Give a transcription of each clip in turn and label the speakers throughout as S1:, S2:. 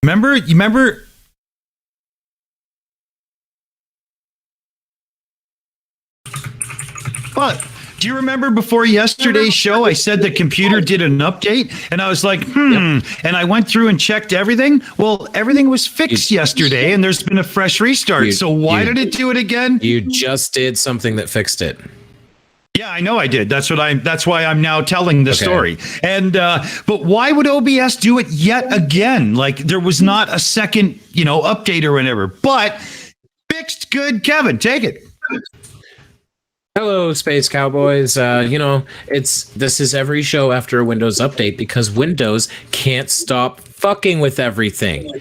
S1: remember. But do you remember before yesterday's show, I said the computer did an update, and I was like, and I went through and checked everything. Well, everything was fixed yesterday, and there's been a fresh restart. So why did it do it again?
S2: You just did something that fixed it.
S1: Yeah, I know I did. That's why I'm now telling the story. And but why would OBS do it yet again? Like there was not a second, update or whatever. But fixed, good. Kevin, take it.
S2: Hello, Space Cowboys. This is every show after a Windows update because Windows can't stop fucking with everything.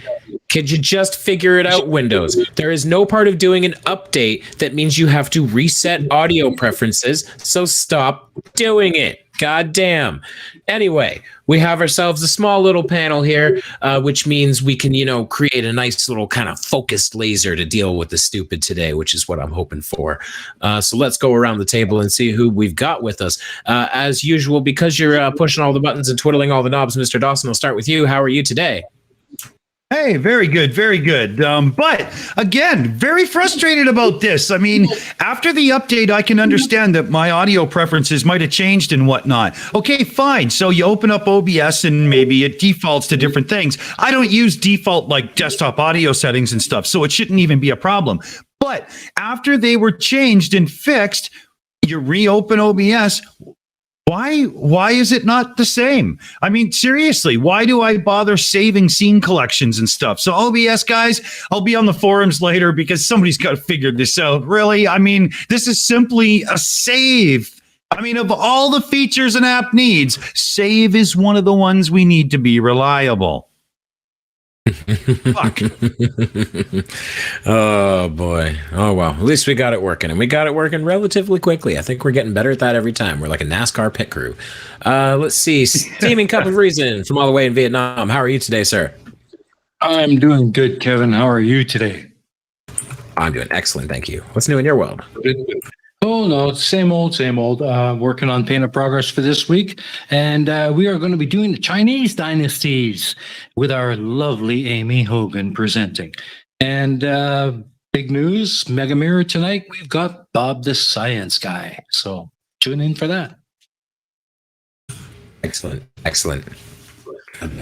S2: Could you just figure it out, Windows? There is no part of doing an update that means you have to reset audio preferences, so stop doing it. God damn. Anyway, we have ourselves a small little panel here, which means we can, create a nice little kind of focused laser to deal with the stupid today, which is what I'm hoping for. So let's go around the table and see who we've got with us. As usual, because you're pushing all the buttons and twiddling all the knobs, Mr. Dawson, I'll start with you. How are you today?
S1: Hey, very good, very good. But again, very frustrated about this. I mean, after the update, I can understand that my audio preferences might have changed and whatnot. Okay, fine. So you open up OBS and maybe it defaults to different things. I don't use default like desktop audio settings and stuff, so it shouldn't even be a problem. But after they were changed and fixed, you reopen OBS. Why is it not the same? I mean, seriously, why do I bother saving scene collections and stuff? So OBS guys, I'll be on the forums later because somebody's got to figure this out. Really? I mean, this is simply a save. I mean, of all the features an app needs, save is one of the ones we need to be reliable. Fuck.
S2: Oh boy. Oh well. At least we got it working, and we got it working relatively quickly. I think we're getting better at that every time. We're like a NASCAR pit crew. Let's see. Steaming Cup of Reason from all the way in Vietnam. How are you today, sir?
S3: I'm doing good, Kevin. How are you today?
S2: I'm doing excellent, thank you. What's new in your world?
S3: Oh, no, same old. Working on Paint of Progress for this week. And we are going to be doing the Chinese dynasties with our lovely Aimee Hogan presenting. And big news, Mega Mirror tonight, we've got Bob the Science Guy. So tune in for that.
S2: Excellent.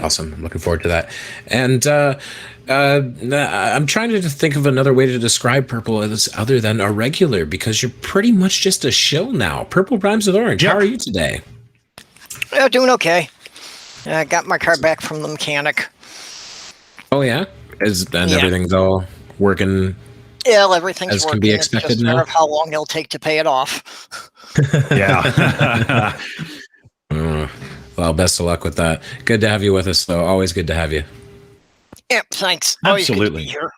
S2: Awesome. I'm looking forward to that. And I'm trying to think of another way to describe Purple as other than a regular, because you're pretty much just a shill now. Purple rhymes with orange. How are you today?
S4: Doing okay. I got my car back from the mechanic.
S2: Oh yeah, everything's all working.
S4: Yeah, everything's
S2: as
S4: working.
S2: Can be expected
S4: it's just
S2: now.
S4: A matter of how long it'll take to pay it off.
S1: Yeah.
S2: Well, best of luck with that. Good to have you with us, though. Always good to have you.
S4: Yeah, thanks.
S1: Absolutely.
S4: Here.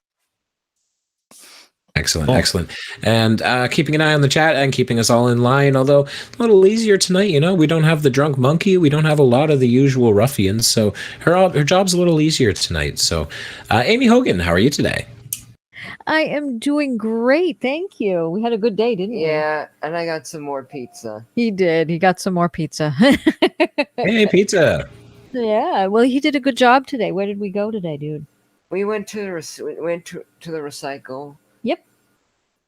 S2: Excellent. And keeping an eye on the chat and keeping us all in line, although a little easier tonight, we don't have the drunk monkey. We don't have a lot of the usual ruffians, so her job's a little easier tonight. So, Aimee Hogan, how are you today?
S5: I am doing great. Thank you. We had a good day, didn't we?
S6: Yeah, and I got some more pizza.
S5: He did. He got some more pizza.
S2: Hey, pizza.
S5: Yeah. Well, he did a good job today. Where did we go today, dude?
S6: We went to the recycle.
S5: Yep.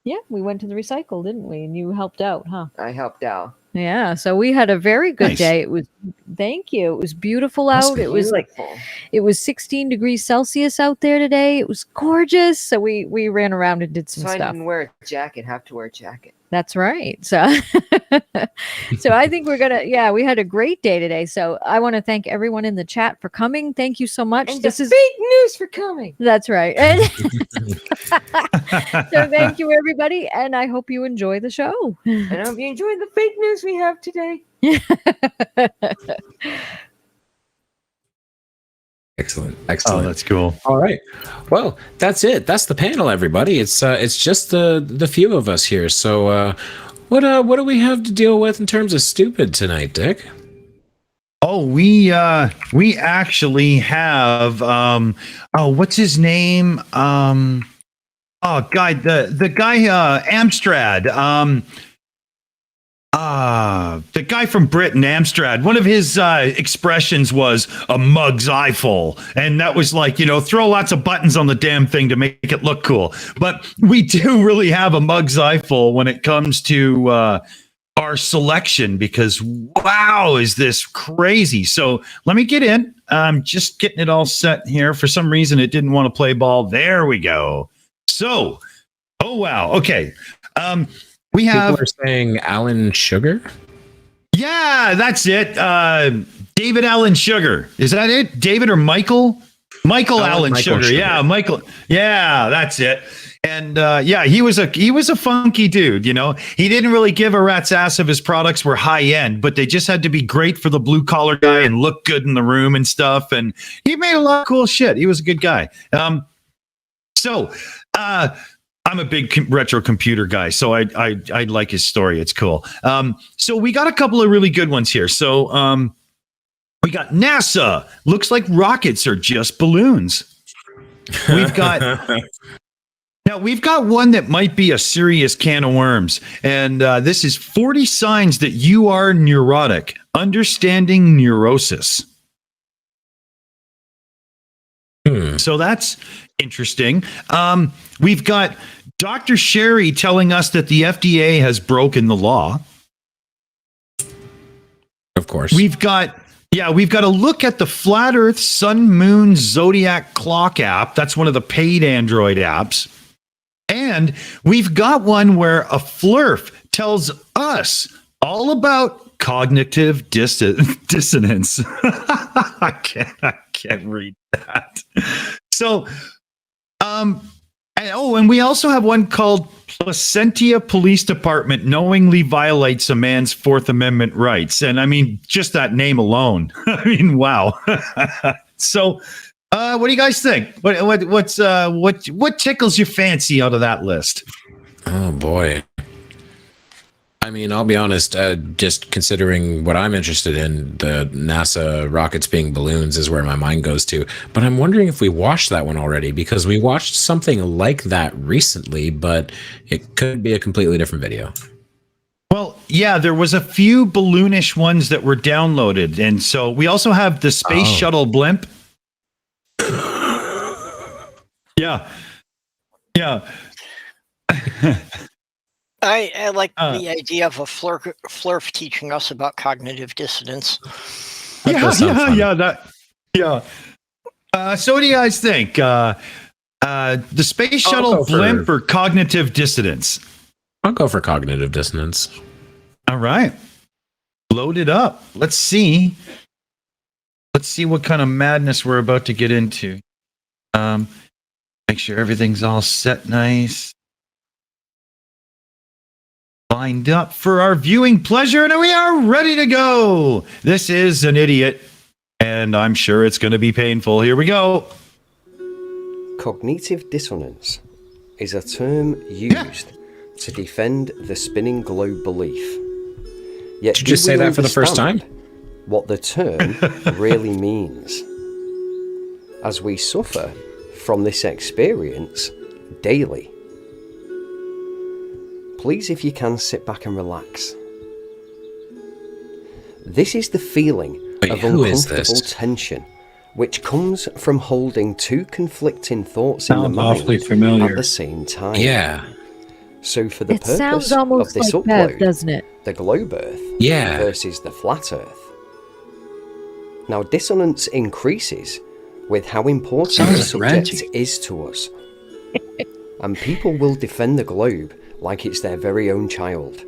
S5: Yeah, we went to the recycle, didn't we? And you helped out, huh?
S6: I helped out.
S5: Yeah, so we had a very good day. It was, thank you. It was beautiful out. It was it was 16 degrees Celsius out there today. It was gorgeous. So we ran around and did some stuff.
S6: I didn't wear a jacket. Have to wear a jacket.
S5: That's right. So, so I think we're gonna. We had a great day today. So I want to thank everyone in the chat for coming. Thank you so much.
S6: And this is big news for coming.
S5: That's right. And so thank you, everybody, and I hope you enjoy the show.
S6: And I hope you enjoy the fake news we have today.
S2: Excellent.
S1: Oh, that's cool.
S2: All right. Well, that's it. That's the panel, everybody. It's just the few of us here. So what do we have to deal with in terms of stupid tonight, Dick?
S1: Oh, we actually have what's his name? The guy Amstrad. the guy from Britain, Amstrad, one of his expressions was a mug's eye full. And that was like, throw lots of buttons on the damn thing to make it look cool. But we do really have a mug's eye full when it comes to our selection, because wow, is this crazy. So let me get in. I'm just getting it all set here. For some reason, it didn't want to play ball. There we go. So, oh, wow. Okay. We have.
S2: People are saying Alan Sugar.
S1: Yeah, that's it. David Allen Sugar. Is that it? David or Michael? Michael Allen Sugar. Yeah, Michael. Yeah, that's it. And he was a funky dude. He didn't really give a rat's ass if his products were high end, but they just had to be great for the blue collar guy and look good in the room and stuff. And he made a lot of cool shit. He was a good guy. I'm a big retro computer guy, so I like his story. It's cool. So we got a couple of really good ones here. So we got NASA. Looks like rockets are just balloons. We've got one that might be a serious can of worms, and this is 40 signs that you are neurotic. Understanding neurosis. So that's interesting. We've got Dr. Sherry telling us that the FDA has broken the law.
S2: Of course.
S1: We've got a look at the Flat Earth Sun Moon Zodiac Clock app. That's one of the paid Android apps. And we've got one where a flurf tells us all about cognitive dissonance. I can't read that. So, and we also have one called Placentia Police Department knowingly violates a man's Fourth Amendment rights. And I mean, just that name alone. I mean, wow. So, what do you guys think? What tickles your fancy out of that list?
S2: Oh boy. I mean, I'll be honest, just considering what I'm interested in, the NASA rockets being balloons is where my mind goes to. But I'm wondering if we watched that one already, because we watched something like that recently, but it could be a completely different video.
S1: Well, yeah, there was a few balloonish ones that were downloaded. And so we also have the Space Shuttle blimp. Yeah.
S4: I like the idea of a flurf teaching us about cognitive dissonance.
S2: That
S1: So what do you guys think? The Space Shuttle blimp or cognitive dissonance?
S2: I'll go for cognitive dissonance.
S1: All right. Load it up. Let's see what kind of madness we're about to get into. Make sure everything's all set nice. Lined up for our viewing pleasure, and we are ready to go. This is an idiot, and I'm sure it's going to be painful. Here we go.
S7: Cognitive dissonance is a term used to defend the spinning globe belief. Yet,
S2: did you just say that for the first time?
S7: What the term really means, as we suffer from this experience daily. Please, if you can, sit back and relax. This is the feeling of uncomfortable tension, which comes from holding two conflicting thoughts in the mind at the same time.
S2: Yeah.
S7: So for the purpose
S5: sounds almost
S7: of this
S5: like
S7: upload,
S5: Bev, doesn't it?
S7: the globe Earth versus the flat Earth. Now, dissonance increases with how important the subject is to us. And people will defend the globe like it's their very own child.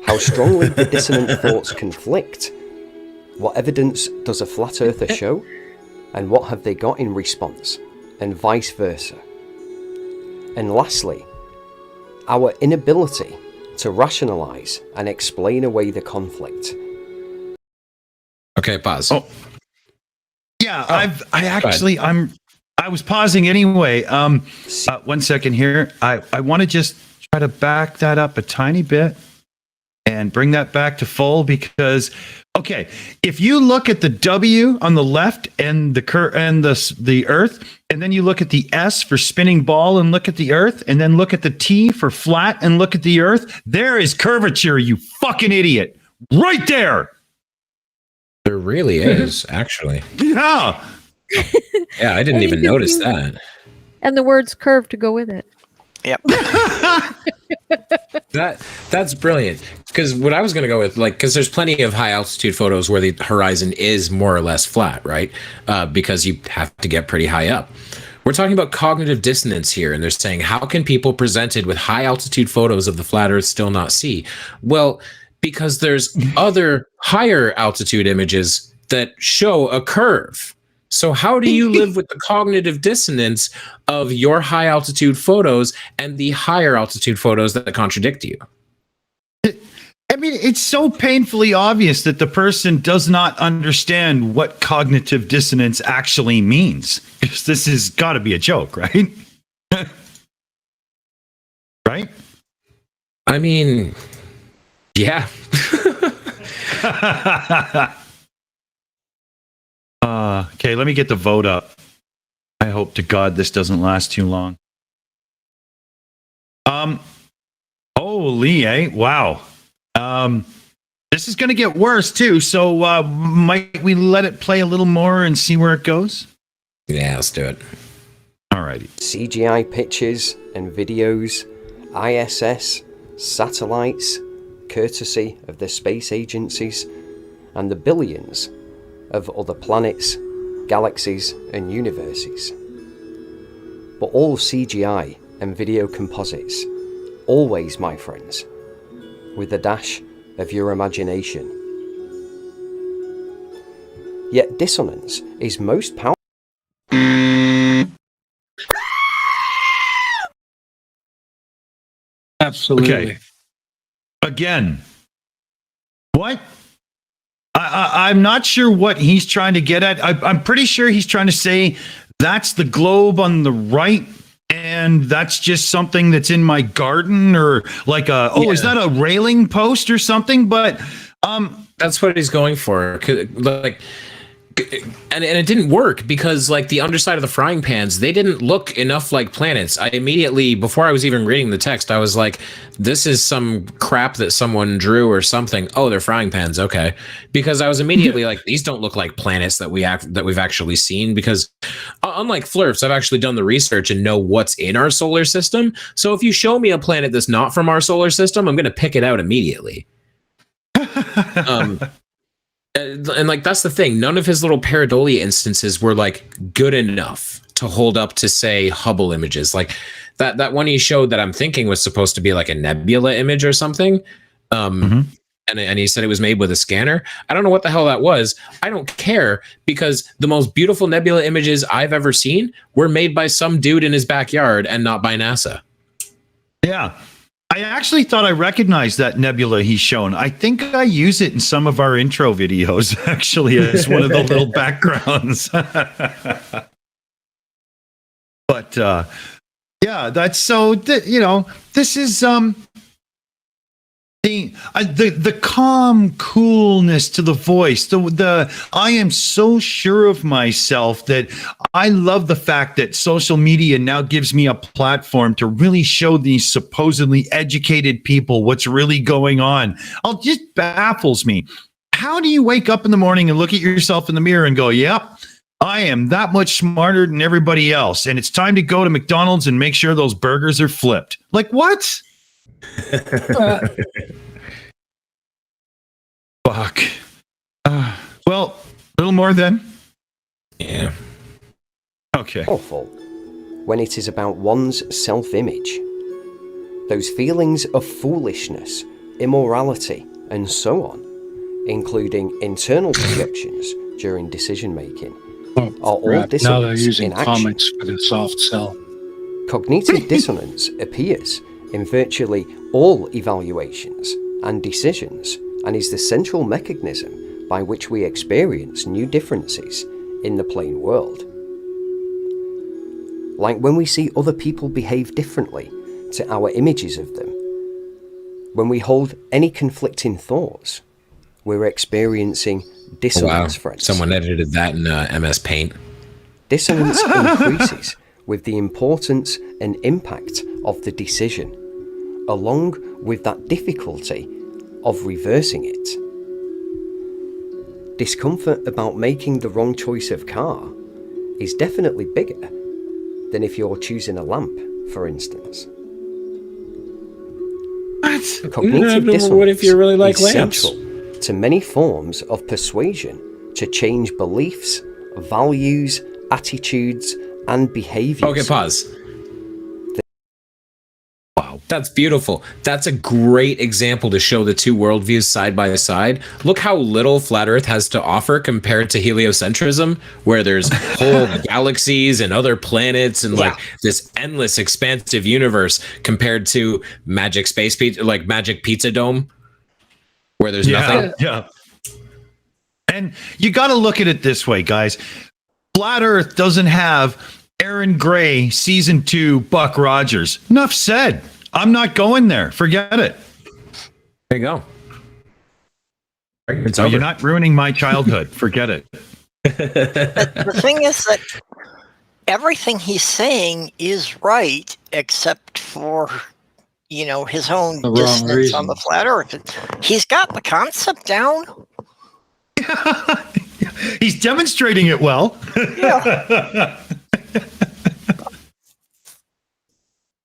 S7: How strongly the dissonant thoughts conflict. What evidence does a flat earther show? And what have they got in response? And vice versa. And lastly, our inability to rationalize and explain away the conflict.
S2: Okay, pause.
S1: Oh. Yeah, I was pausing anyway. 1 second here. I want to just try to back that up a tiny bit. and bring that back to full because, okay, if you look at the W on the left and the Earth, and then you look at the S for spinning ball and look at the Earth, and then look at the T for flat and look at the Earth, there is curvature, you fucking idiot. Right there.
S2: There really is, actually.
S1: Yeah.
S2: Yeah, I didn't even notice that.
S5: And the words curve to go with it.
S4: Yep.
S2: That's brilliant. Because what I was going to go with, like, because there's plenty of high altitude photos where the horizon is more or less flat, right? Because you have to get pretty high up. We're talking about cognitive dissonance here, and they're saying, how can people presented with high altitude photos of the flat Earth still not see? Well, because there's other higher altitude images that show a curve. So how do you live with the cognitive dissonance of your high altitude photos and the higher altitude photos that contradict you?
S1: I mean, it's so painfully obvious that the person does not understand what cognitive dissonance actually means. Because this has got to be a joke, right? Right?
S2: I mean, yeah.
S1: Okay, let me get the vote up. I hope to God this doesn't last too long. Holy, wow. This is going to get worse too. So might we let it play a little more and see where it goes?
S2: Yeah, let's do it.
S1: All righty.
S7: CGI pictures and videos, ISS, satellites, courtesy of the space agencies, and the billions of other planets, galaxies, and universes. But all CGI and video composites, always, my friends, with a dash of your imagination. Yet dissonance is most powerful.
S3: Absolutely.
S1: Okay. Again, what? I'm not sure what he's trying to get at. I'm pretty sure he's trying to say that's the globe on the right, and that's just something that's in my garden, or like is that a railing post or something? But
S2: that's what he's going for. Like, and it didn't work because, like, the underside of the frying pans, they didn't look enough like planets. I immediately, before I was even reading the text, I was like, this is some crap that someone drew or something. Oh, they're frying pans. Okay. Because I was immediately like, these don't look like planets that we've actually seen, because unlike Flurfs, I've actually done the research and know what's in our solar system. So if you show me a planet that's not from our solar system, I'm going to pick it out immediately. And like, that's the thing. None of his little pareidolia instances were like good enough to hold up to, say, Hubble images. Like that one he showed that I'm thinking was supposed to be like a nebula image or something. And he said it was made with a scanner. I don't know what the hell that was. I don't care, because the most beautiful nebula images I've ever seen were made by some dude in his backyard and not by NASA.
S1: Yeah. I actually thought I recognized that nebula he's shown. I think I use it in some of our intro videos, actually, as one of the little backgrounds. But yeah, that's so. This is the calm coolness to the voice. The I am so sure of myself that I love the fact that social media now gives me a platform to really show these supposedly educated people what's really going on. It just baffles me. How do you wake up in the morning and look at yourself in the mirror and go, yep, I am that much smarter than everybody else, and it's time to go to McDonald's and make sure those burgers are flipped? Like, what? Fuck. Well, a little more then.
S2: Yeah.
S1: Okay.
S7: Powerful when it is about one's self-image. Those feelings of foolishness, immorality, and so on, including internal projections during decision-making, are all dissonance.
S3: Now they're using
S7: in action.
S3: comics for the soft sell.
S7: Cognitive dissonance appears in virtually all evaluations and decisions, and is the central mechanism by which we experience new differences in the plain world. Like when we see other people behave differently to our images of them, When we hold any conflicting thoughts, we're experiencing dissonance, friends.
S2: Someone edited that in MS Paint.
S7: Dissonance increases with the importance and impact of the decision, along with that difficulty of reversing it. Discomfort about making the wrong choice of car is definitely bigger than if you're choosing a lamp, for instance. Cognitive dissonance
S2: what if you really like
S7: is
S2: lamps?
S7: central to many forms of persuasion to change beliefs, values, attitudes, and behaviors.
S2: Okay, pause. Wow, that's beautiful. That's a great example to show the two worldviews side by side. Look how little Flat Earth has to offer compared to heliocentrism, where there's whole galaxies and other planets and like this endless expansive universe, compared to Magic Space Pizza, like Magic Pizza Dome, where there's nothing.
S1: Yeah. And you got to look at it this way, guys. Flat Earth doesn't have Aaron Gray season 2 Buck Rogers. Enough said. I'm not going there. Forget it.
S2: There you go. It's
S1: So
S2: over.
S1: you're not ruining my childhood. Forget it.
S4: The thing is that everything he's saying is right, except for, his own
S3: The wrong
S4: distance
S3: reason.
S4: on the flat Earth. He's got the concept down.
S1: He's demonstrating it well.
S4: Yeah.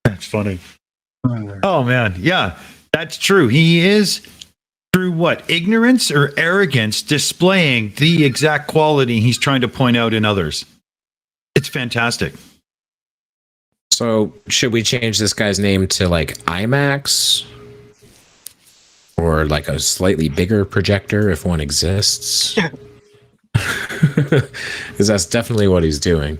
S1: That's funny. Oh, man. Yeah, that's true. He is, through what? Ignorance or arrogance, displaying the exact quality he's trying to point out in others. It's fantastic.
S2: So should we change this guy's name to like IMAX? Or like a slightly bigger projector if one exists? Because that's definitely what he's doing.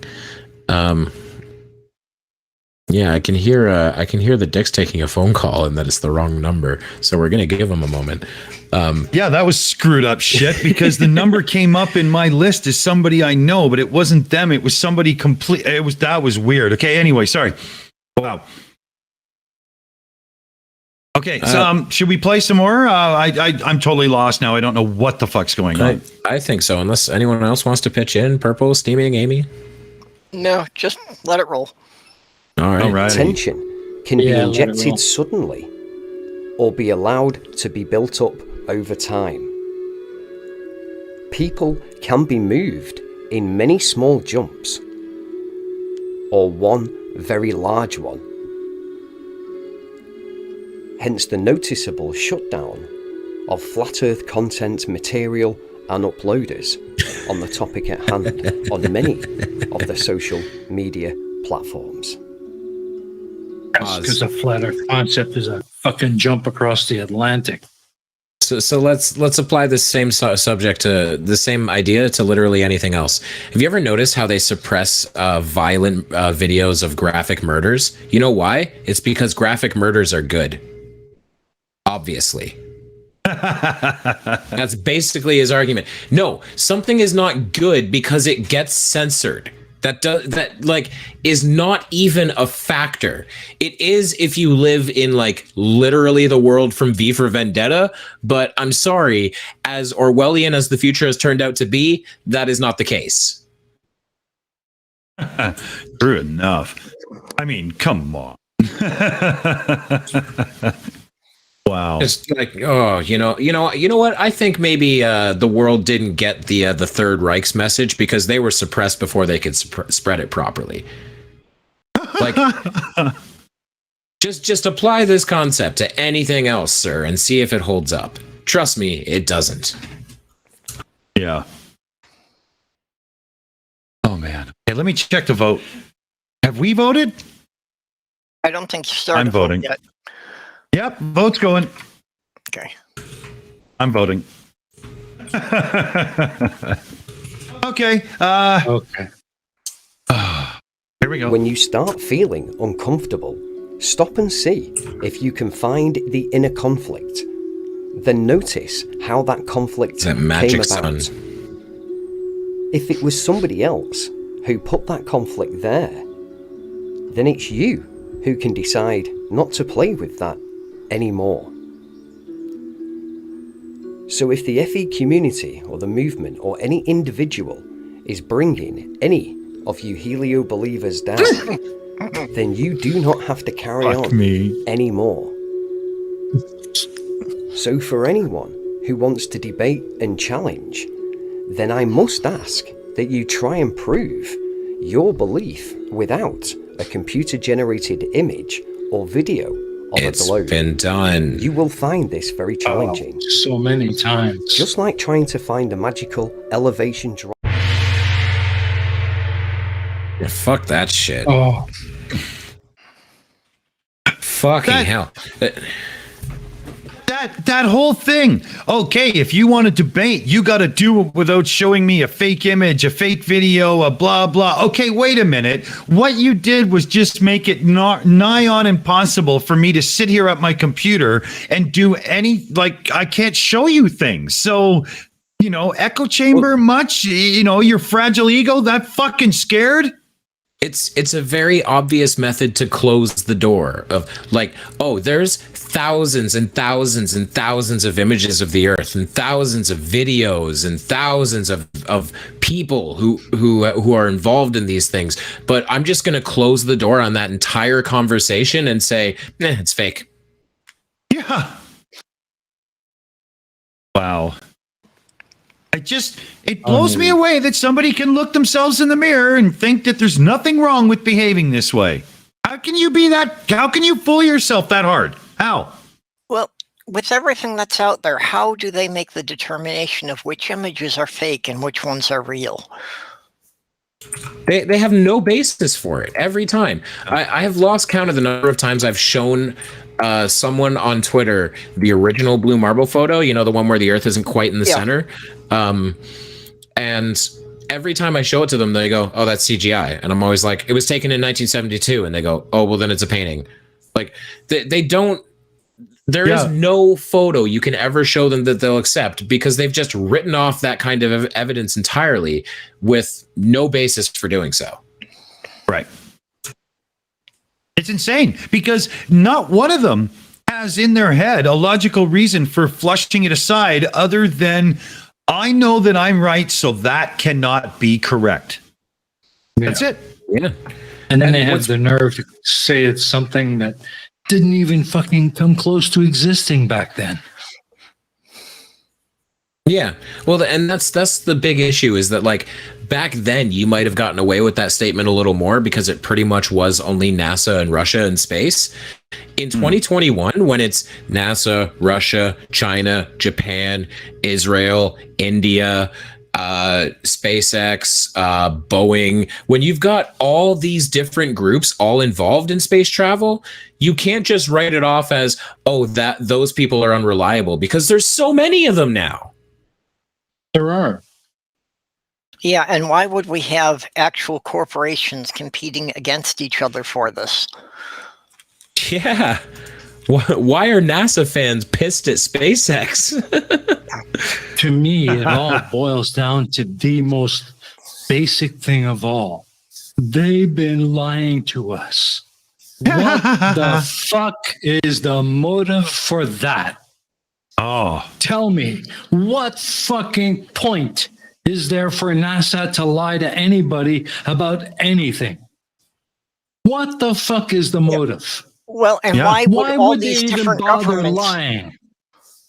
S2: Yeah, I can hear the Dick's taking a phone call and that it's the wrong number. So we're gonna give him a moment.
S1: Yeah, that was screwed up shit because the number came up in my list as somebody I know, but it wasn't them. It was somebody complete. That was weird. Okay. Anyway, sorry. Wow. Okay. So, should we play some more? I'm totally lost now. I don't know what the fuck's going on.
S2: I think so. Unless anyone else wants to pitch in, Purple, Steaming, Aimee.
S4: No, just let it roll.
S2: All right.
S7: Attention can be
S3: Yeah, let it roll.
S7: injected suddenly or be allowed to be built up over time. People can be moved in many small jumps or one very large one. Hence the noticeable shutdown of flat earth content material and uploaders on the topic at hand on many of the social media platforms.
S3: Because the flat Earth concept is a fucking jump across the Atlantic.
S2: So let's apply this same subject to the same idea to literally anything else. Have you ever noticed how they suppress violent videos of graphic murders? You know why? It's because graphic murders are good. Obviously. That's basically his argument. No, something is not good because it gets censored. That is not even a factor. It is if you live in like literally the world from V for Vendetta, but I'm sorry, as Orwellian as the future has turned out to be, that is not the case.
S1: True enough. I mean, come on. Wow.
S2: It's like, oh, you know what? I think maybe the world didn't get the Third Reich's message because they were suppressed before they could spread it properly. Like, just apply this concept to anything else, sir, and see if it holds up. Trust me, it doesn't.
S1: Yeah. Oh man. Okay, let me check the vote. Have we voted?
S4: I don't think you started.
S1: I'm voting.
S4: Yet.
S1: Yep, vote's going.
S4: Okay.
S1: I'm voting. Okay.
S3: Okay.
S1: Here we go.
S7: When you start feeling uncomfortable, stop and see if you can find the inner conflict. Then notice how that conflict
S2: That
S7: came
S2: magic
S7: about.
S2: sun.
S7: If it was somebody else who put that conflict there, then it's you who can decide not to play with that anymore. So if the FE community or the movement or any individual is bringing any of you Helio believers down, then you do not have to carry on anymore. So for anyone who wants to debate and challenge, then I must ask that you try and prove your belief without a computer-generated image or video of a globe.
S2: It's been done.
S7: You will find this very challenging.
S3: So many times.
S7: Just like trying to find a magical elevation drop.
S2: Yeah, fuck that shit.
S3: Oh,
S2: Fucking hell.
S1: That whole thing. Okay, if you want to debate, you got to do it without showing me a fake image, a fake video, a blah blah. Okay, wait a minute. What you did was just make it nigh on impossible for me to sit here at my computer and do any, like, I can't show you things. So, you know, echo chamber much, you know, your fragile ego, that fucking scared?
S2: It's a very obvious method to close the door of, like, oh, there's thousands and thousands and thousands of images of the earth and thousands of videos and thousands of people who are involved in these things, but I'm just going to close the door on that entire conversation and say, it's fake.
S1: Yeah. Wow. It blows me away that somebody can look themselves in the mirror and think that there's nothing wrong with behaving this way. How can you be that? How can you fool yourself that hard? How?
S4: Well, with everything that's out there, how do they make the determination of which images are fake and which ones are real?
S2: They have no basis for it every time. I have lost count of the number of times I've shown someone on Twitter the original blue marble photo, you know, the one where the earth isn't quite in the center. And every time I show it to them, they go, oh, that's CGI. And I'm always like, it was taken in 1972. And they go, oh, well, then it's a painting. Like, they don't, there is no photo you can ever show them that they'll accept, because they've just written off that kind of evidence entirely with no basis for doing so.
S1: Right. It's insane, because not one of them has in their head a logical reason for flushing it aside other than, I know that I'm right, so that cannot be correct. That's it.
S2: Yeah.
S3: And then they have the nerve to say it's something that didn't even fucking come close to existing back then.
S2: Yeah. Well, and that's the big issue, is that, like, back then you might have gotten away with that statement a little more because it pretty much was only NASA and Russia in space. In 2021, when it's NASA, Russia, China, Japan, Israel, India, SpaceX, Boeing, when you've got all these different groups all involved in space travel, you can't just write it off as, oh, that those people are unreliable, because there's so many of them now.
S3: There are.
S4: Yeah, and why would we have actual corporations competing against each other for this?
S2: Yeah. Why are NASA fans pissed at SpaceX?
S3: To me, it all boils down to the most basic thing of all. They've been lying to us. What the fuck is the motive for that?
S1: Oh.
S3: Tell me, what fucking point is there for NASA to lie to anybody about anything? What the fuck is the motive?
S4: Well, and why would all
S3: they
S4: these
S3: even
S4: different
S3: bother
S4: governments
S3: lying?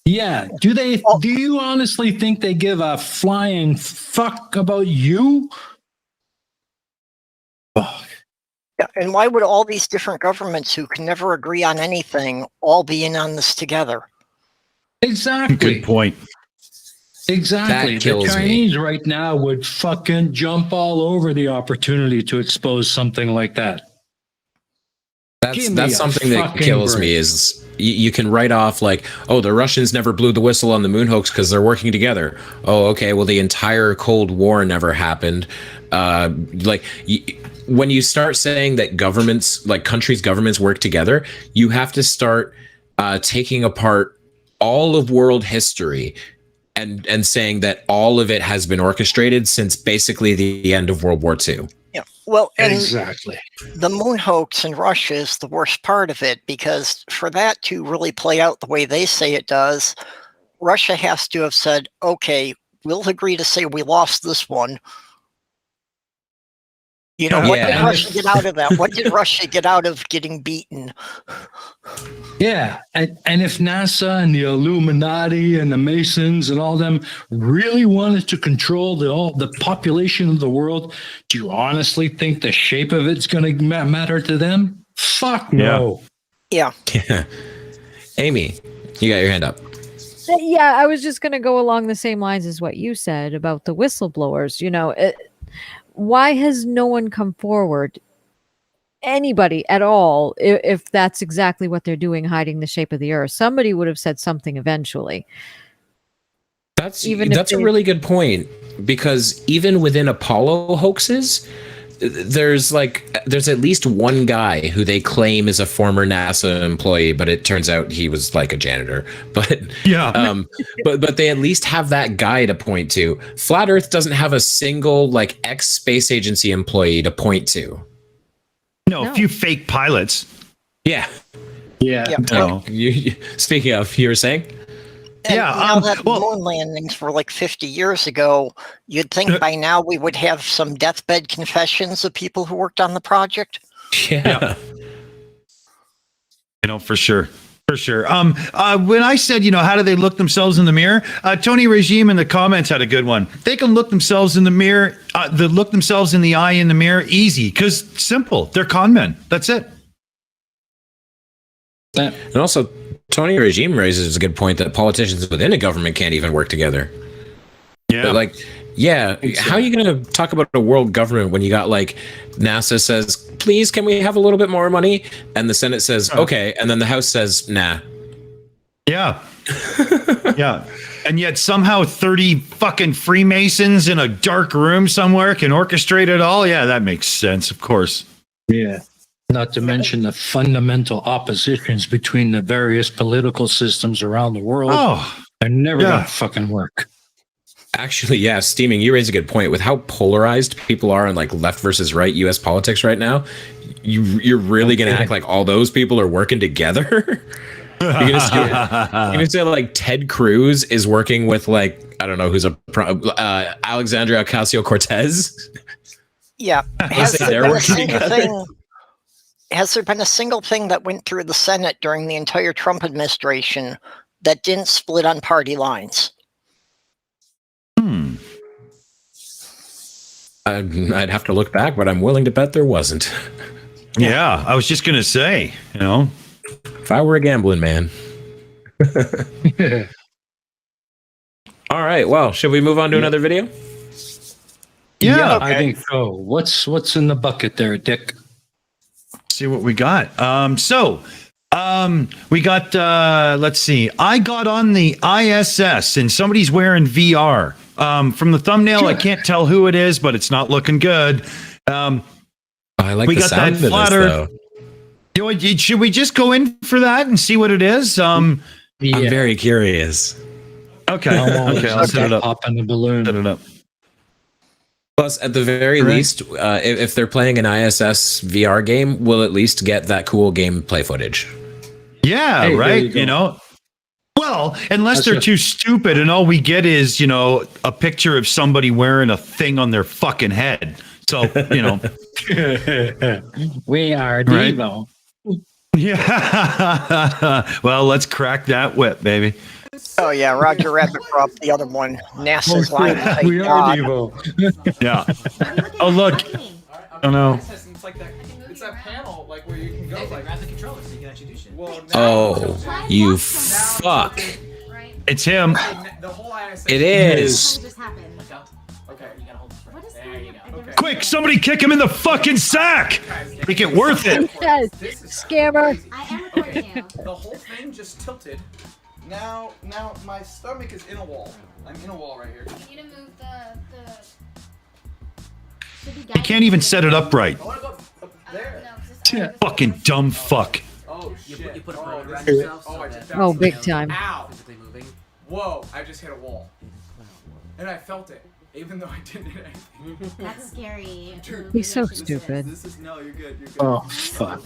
S3: Yeah, do you honestly think they give a flying fuck about you? Oh.
S4: Yeah, and why would all these different governments who can never agree on anything all be in on this together?
S3: Exactly.
S1: Good point.
S3: Exactly.
S2: That
S3: The
S2: kills
S3: Chinese
S2: me.
S3: right now would fucking jump all over the opportunity to expose something like that.
S2: That's something that kills me, is you can write off, like, oh, the Russians never blew the whistle on the moon hoax because they're working together. Oh, okay, well, the entire Cold War never happened. When you start saying that governments, like countries' governments work together, you have to start taking apart all of world history and saying that all of it has been orchestrated since basically the end of World War II.
S4: Yeah, well, and
S3: Exactly.
S4: the moon hoax in Russia is the worst part of it, because for that to really play out the way they say it does, Russia has to have said, okay, we'll agree to say we lost this one. You know, what did Russia get out of that? What did Russia get out of getting beaten?
S3: Yeah, and if NASA and the Illuminati and the Masons and all them really wanted to control the population of the world, do you honestly think the shape of it's going to matter to them? Fuck no.
S4: Yeah.
S2: Aimee, you got your hand up.
S5: Yeah, I was just going to go along the same lines as what you said about the whistleblowers. You know, why has no one come forward? Anybody at all, if that's exactly what they're doing, hiding the shape of the earth. Somebody would have said something eventually.
S2: That's a really good point, because even within Apollo hoaxes, there's at least one guy who they claim is a former NASA employee, but it turns out he was like a janitor. But but they at least have that guy to point to. Flat Earth doesn't have a single like ex-space agency employee to point to.
S1: No, a few fake pilots.
S2: Yeah.
S1: No.
S2: Speaking of, you were saying?
S4: And now that moon landings were like 50 years ago, you'd think by now we would have some deathbed confessions of people who worked on the project.
S2: Yeah.
S1: You know, for sure. For sure. When I said, you know, how do they look themselves in the mirror? Tony Regime in the comments had a good one. They can look themselves in the mirror, look themselves in the eye in the mirror, easy, because simple. They're con men. That's it.
S2: And also, Tony Regime raises a good point that politicians within a government can't even work together.
S1: Yeah.
S2: But how are you going to talk about a world government when you got like NASA says, please, can we have a little bit more money? And the Senate says, okay. And then the House says, nah.
S1: Yeah. Yeah. And yet somehow 30 fucking Freemasons in a dark room somewhere can orchestrate it all. Yeah, that makes sense, of course.
S3: Yeah. Not to mention the fundamental oppositions between the various political systems around the world.
S1: Oh,
S3: they're never going to fucking work.
S2: Actually, yeah, Steaming, you raise a good point. With how polarized people are in like left versus right U.S. politics right now, you're really going to act like all those people are working together? You're going to say like Ted Cruz is working with like, I don't know, who's Alexandria Ocasio-Cortez?
S4: Yeah. Has there been a single thing that went through the Senate during the entire Trump administration that didn't split on party lines?
S2: I'd have to look back, but I'm willing to bet there wasn't.
S1: Yeah, I was just going to say, you know.
S2: If I were a gambling man. All right, well, should we move on to another video?
S3: Yeah,
S4: okay.
S3: I think so. What's in the bucket there, Dick?
S1: See what we got. We got, let's see. I got on the ISS and somebody's wearing VR. From the thumbnail, I can't tell who it is, but it's not looking good.
S2: I like the sound of this, though.
S1: Should we just go in for that and see what it is? I'm
S2: very curious.
S1: Okay. I'll set it up.
S3: Pop in the balloon.
S1: Set it up.
S2: Plus, at the very least, if they're playing an ISS VR game, we'll at least get that cool gameplay footage.
S1: Yeah, right. You know, well, unless they're too stupid and all we get is, you know, a picture of somebody wearing a thing on their fucking head. So, you know,
S3: we are Devo.
S1: Yeah. Well, let's crack that whip, baby.
S4: Oh yeah, Roger Rabbit brought up the other one. NASA's line.
S3: We are Devo.
S1: Yeah. Oh look. Oh no.
S8: It's like that. It's that panel, like where you can go, like grab the controller, so you can actually do shit. Well,
S2: oh, you fuck!
S1: It's him.
S8: The whole ISS.
S2: It is.
S8: Okay, you gotta hold this right. There you go. Okay.
S1: Quick, somebody kick him in the fucking sack. Make it worth it.
S5: Yes, scammer.
S8: I am recording you. The whole thing just tilted. Now my stomach is in a wall. I'm in a wall right here.
S9: You need to move the
S1: You can't even set it up right.
S8: I wanna go up there.
S9: No,
S1: Fucking dumb fuck.
S8: Oh shit.
S9: You put a
S8: oh,
S9: around
S8: this is,
S9: yourself
S8: oh, I just
S5: Oh,
S8: bounced.
S5: big time.
S8: Ow.
S9: physically moving.
S8: Whoa, I just hit a wall. And I felt it, even though I didn't hit anything.
S9: That's scary.
S8: Dude,
S5: He's so stupid.
S8: This is, no, you're good, you're good.
S3: Oh, fuck.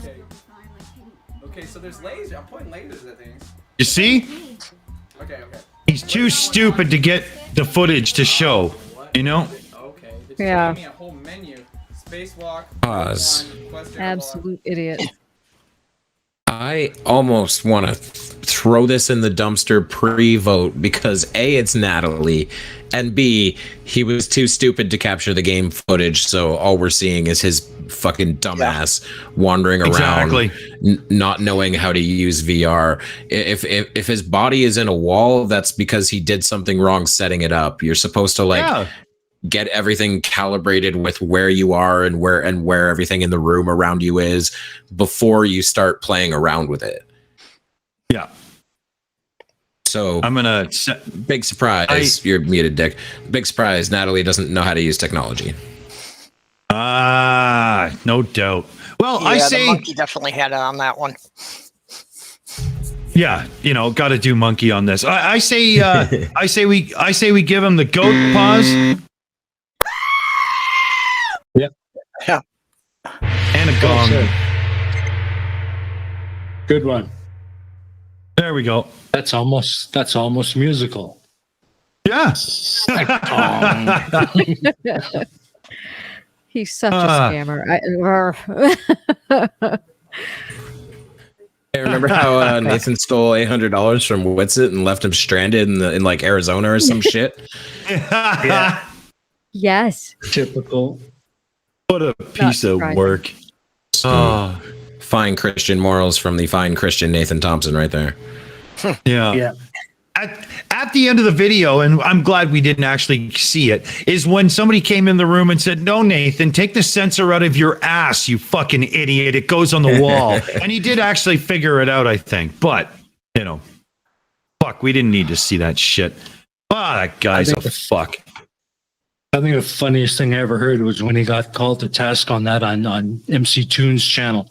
S8: Okay, so there's lasers. I'm pointing lasers at things.
S1: You see?
S8: Okay.
S1: He's too stupid to get the footage to show. You know?
S8: Okay. It's
S5: Yeah.
S8: showing me a whole menu. Spacewalk.
S2: Pause.
S5: Absolute idiot.
S2: I almost want to throw this in the dumpster pre-vote because A, it's Natalie, and B, he was too stupid to capture the game footage, so all we're seeing is his fucking dumbass wandering around, not knowing how to use VR. If his body is in a wall, that's because he did something wrong setting it up. You're supposed to get everything calibrated with where you are and where everything in the room around you is before you start playing around with it.
S1: Yeah.
S2: So
S1: I'm gonna
S2: big surprise. You're muted, Dick. Big surprise. Natalie doesn't know how to use technology.
S1: No doubt. Well,
S4: Yeah,
S1: I say
S4: the monkey definitely had it on that one.
S1: yeah, got to do monkey on this. I say I say we give him the goat pause.
S3: Yeah.
S1: And a gong.
S3: Good one.
S1: There we go.
S3: That's almost musical.
S1: Yeah.
S5: He's such a scammer.
S2: Hey, remember how Nathan stole $800 from Witsit and left him stranded in like Arizona or some shit?
S3: Yeah.
S5: Yes.
S3: Typical.
S1: What a piece of work.
S2: Oh, fine Christian morals from the fine Christian Nathan Thompson right there.
S1: Yeah. At the end of the video, and I'm glad we didn't actually see it, is when somebody came in the room and said, "No, Nathan, take the sensor out of your ass, you fucking idiot. It goes on the wall." And he did actually figure it out, I think. But, fuck, we didn't need to see that shit. That guy's a fuck.
S3: I think the funniest thing I ever heard was when he got called to task on that on MC Toon's channel.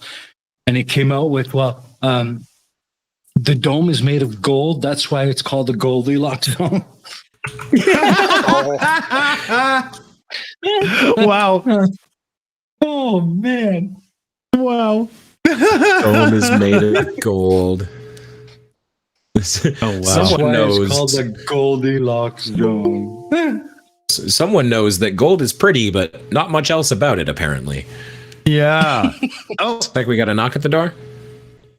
S3: And he came out with, the dome is made of gold. That's why it's called the Goldilocks dome.
S1: Wow.
S3: Oh, man.
S1: Wow.
S2: Dome is made of gold.
S1: Oh, wow.
S2: Someone knows.
S3: It's called the Goldilocks dome.
S2: Someone knows that gold is pretty, but not much else about it, apparently.
S1: Yeah. Oh,
S2: like we got a knock at the door?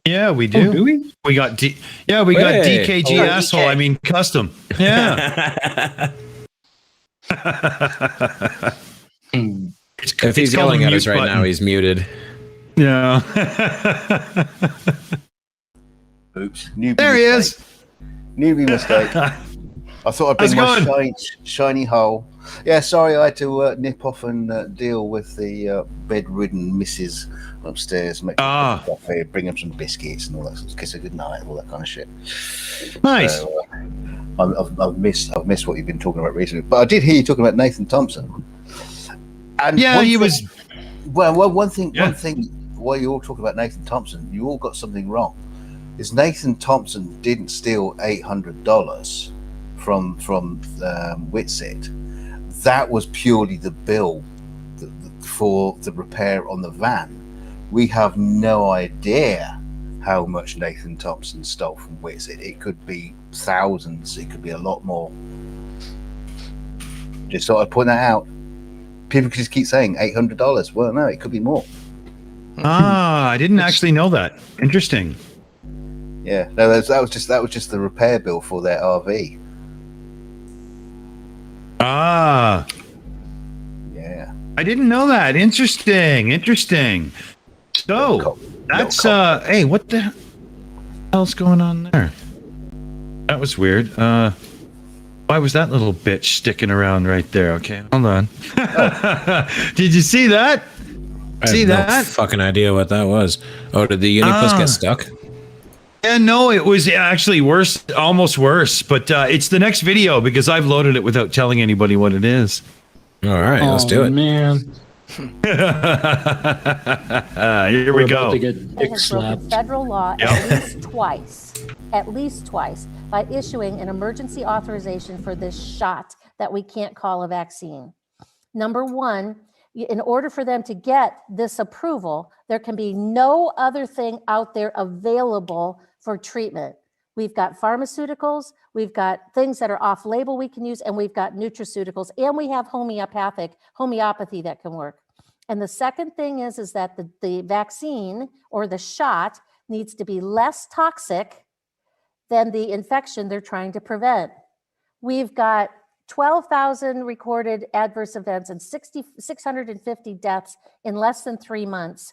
S1: Yeah, we do.
S3: Oh, do we?
S1: We got got DKG asshole.
S4: DK.
S1: I mean, custom. Yeah.
S2: If he's yelling at us right now, he's muted.
S1: Yeah.
S10: Oops. Newbie
S1: There he is.
S10: Newbie mistake. I thought I'd bring my shiny hole. Yeah, sorry, I had to nip off and deal with the bedridden Mrs. upstairs. Make coffee, bring him some biscuits and all that. Kiss her good night, all that kind of shit.
S1: Nice.
S10: So, I've missed what you've been talking about recently, but I did hear you talking about Nathan Thompson. And
S1: yeah, he was.
S10: Well, one thing. While you all talk about Nathan Thompson, you all got something wrong. Is Nathan Thompson didn't steal $800 from Witsit. That was purely the bill for the repair on the van. We have no idea how much Nathan Thompson stole from Witsit. It could be thousands. It could be a lot more. Just thought I'd point that out. People could just keep saying $800. Well, no, it could be more.
S1: I didn't actually know that. Interesting.
S10: Yeah, no, that was just the repair bill for their RV. Yeah.
S1: I didn't know that. Interesting. So that's hey, what the hell's going on there? That was weird. Why was that little bitch sticking around right there? Okay, hold on. Did you see that?
S2: I have no fucking idea what that was. Oh, did the Uniplus get stuck?
S1: Yeah, no, it was actually worse, almost worse. But it's the next video because I've loaded it without telling anybody what it is.
S2: All right, let's do it.
S3: Man.
S1: Here we go.
S3: To get dick slapped.
S11: Federal law at least twice, by issuing an emergency authorization for this shot that we can't call a vaccine. Number one, in order for them to get this approval, there can be no other thing out there available for treatment. We've got pharmaceuticals, we've got things that are off label we can use, and we've got nutraceuticals, and we have homeopathy that can work. And the second thing is that the vaccine or the shot needs to be less toxic than the infection they're trying to prevent. We've got 12,000 recorded adverse events and 650 deaths in less than 3 months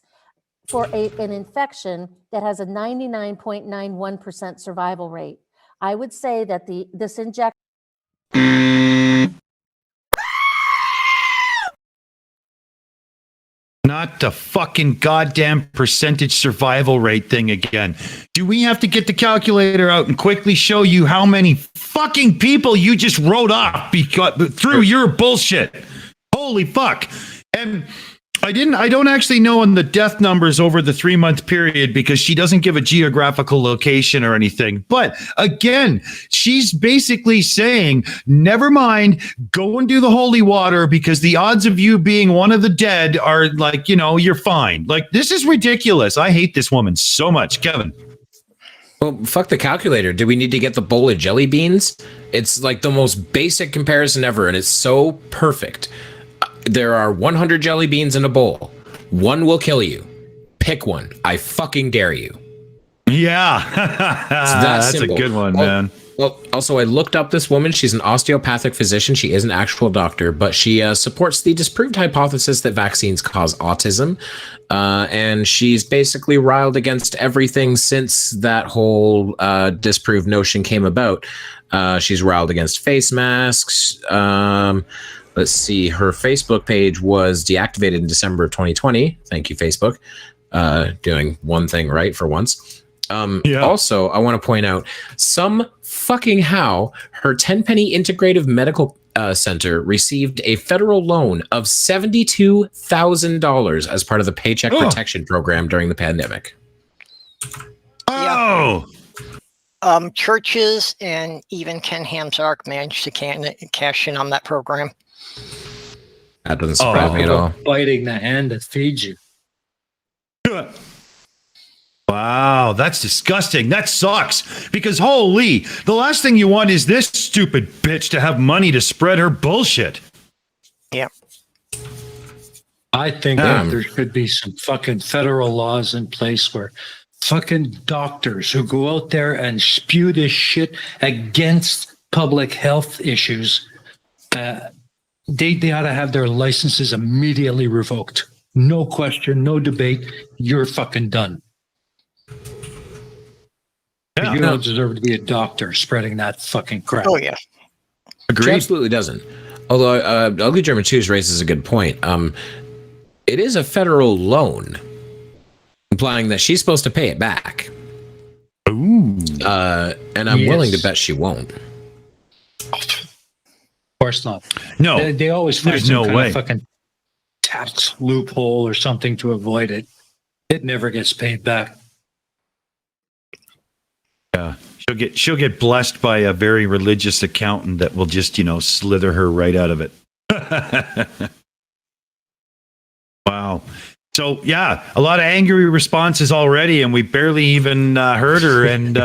S11: for an infection that has a 99.91% survival rate. I would say that this injection.
S1: Not the fucking goddamn percentage survival rate thing again. Do we have to get the calculator out and quickly show you how many fucking people you just wrote off through your bullshit? Holy fuck. And I don't actually know on the death numbers over the 3-month period because she doesn't give a geographical location or anything. But again, she's basically saying, never mind, go and do the holy water because the odds of you being one of the dead are like, you're fine. Like, this is ridiculous. I hate this woman so much. Kevin.
S2: Well, fuck the calculator. Do we need to get the bowl of jelly beans? It's like the most basic comparison ever, and it's so perfect. There are 100 jelly beans in a bowl. One will kill you. Pick one. I fucking dare you.
S1: Yeah. That's
S2: simple.
S1: A good one, man.
S2: Well, also, I looked up this woman. She's an osteopathic physician. She is an actual doctor, but she supports the disproved hypothesis that vaccines cause autism. And she's basically riled against everything since that whole disproved notion came about. She's riled against face masks. Let's see. Her Facebook page was deactivated in December of 2020. Thank you, Facebook. Doing one thing right for once. Also, I want to point out some fucking how her 10-penny integrative medical center received a federal loan of $72,000 as part of the Paycheck Protection Program during the pandemic.
S1: Oh.
S4: Churches and even Ken Ham's Ark managed to cash in on that program.
S2: That doesn't surprise me at all.
S3: Biting the hand that feeds you.
S1: Wow, that's disgusting. That sucks. Because holy, the last thing you want is this stupid bitch to have money to spread her bullshit.
S4: Yeah.
S3: I think that there should be some fucking federal laws in place where fucking doctors who go out there and spew this shit against public health issues, they ought to have their licenses immediately revoked. No question, no debate. You're fucking done.
S1: Yeah,
S3: you don't deserve to be a doctor spreading that fucking crap.
S4: Oh, yeah.
S2: Agreed. She absolutely doesn't. Although Ugly German 2 raises a good point. It is a federal loan, implying that she's supposed to pay it back.
S1: Ooh.
S2: And I'm willing to bet she won't.
S3: Of course not.
S1: No.
S3: They always find
S1: there's
S3: some
S1: no
S3: kind
S1: way.
S3: of fucking tax loophole or something to avoid it. It never gets paid back.
S1: Yeah. She'll get blessed by a very religious accountant that will just, slither her right out of it. Wow. So, yeah, a lot of angry responses already, and we barely even heard her. And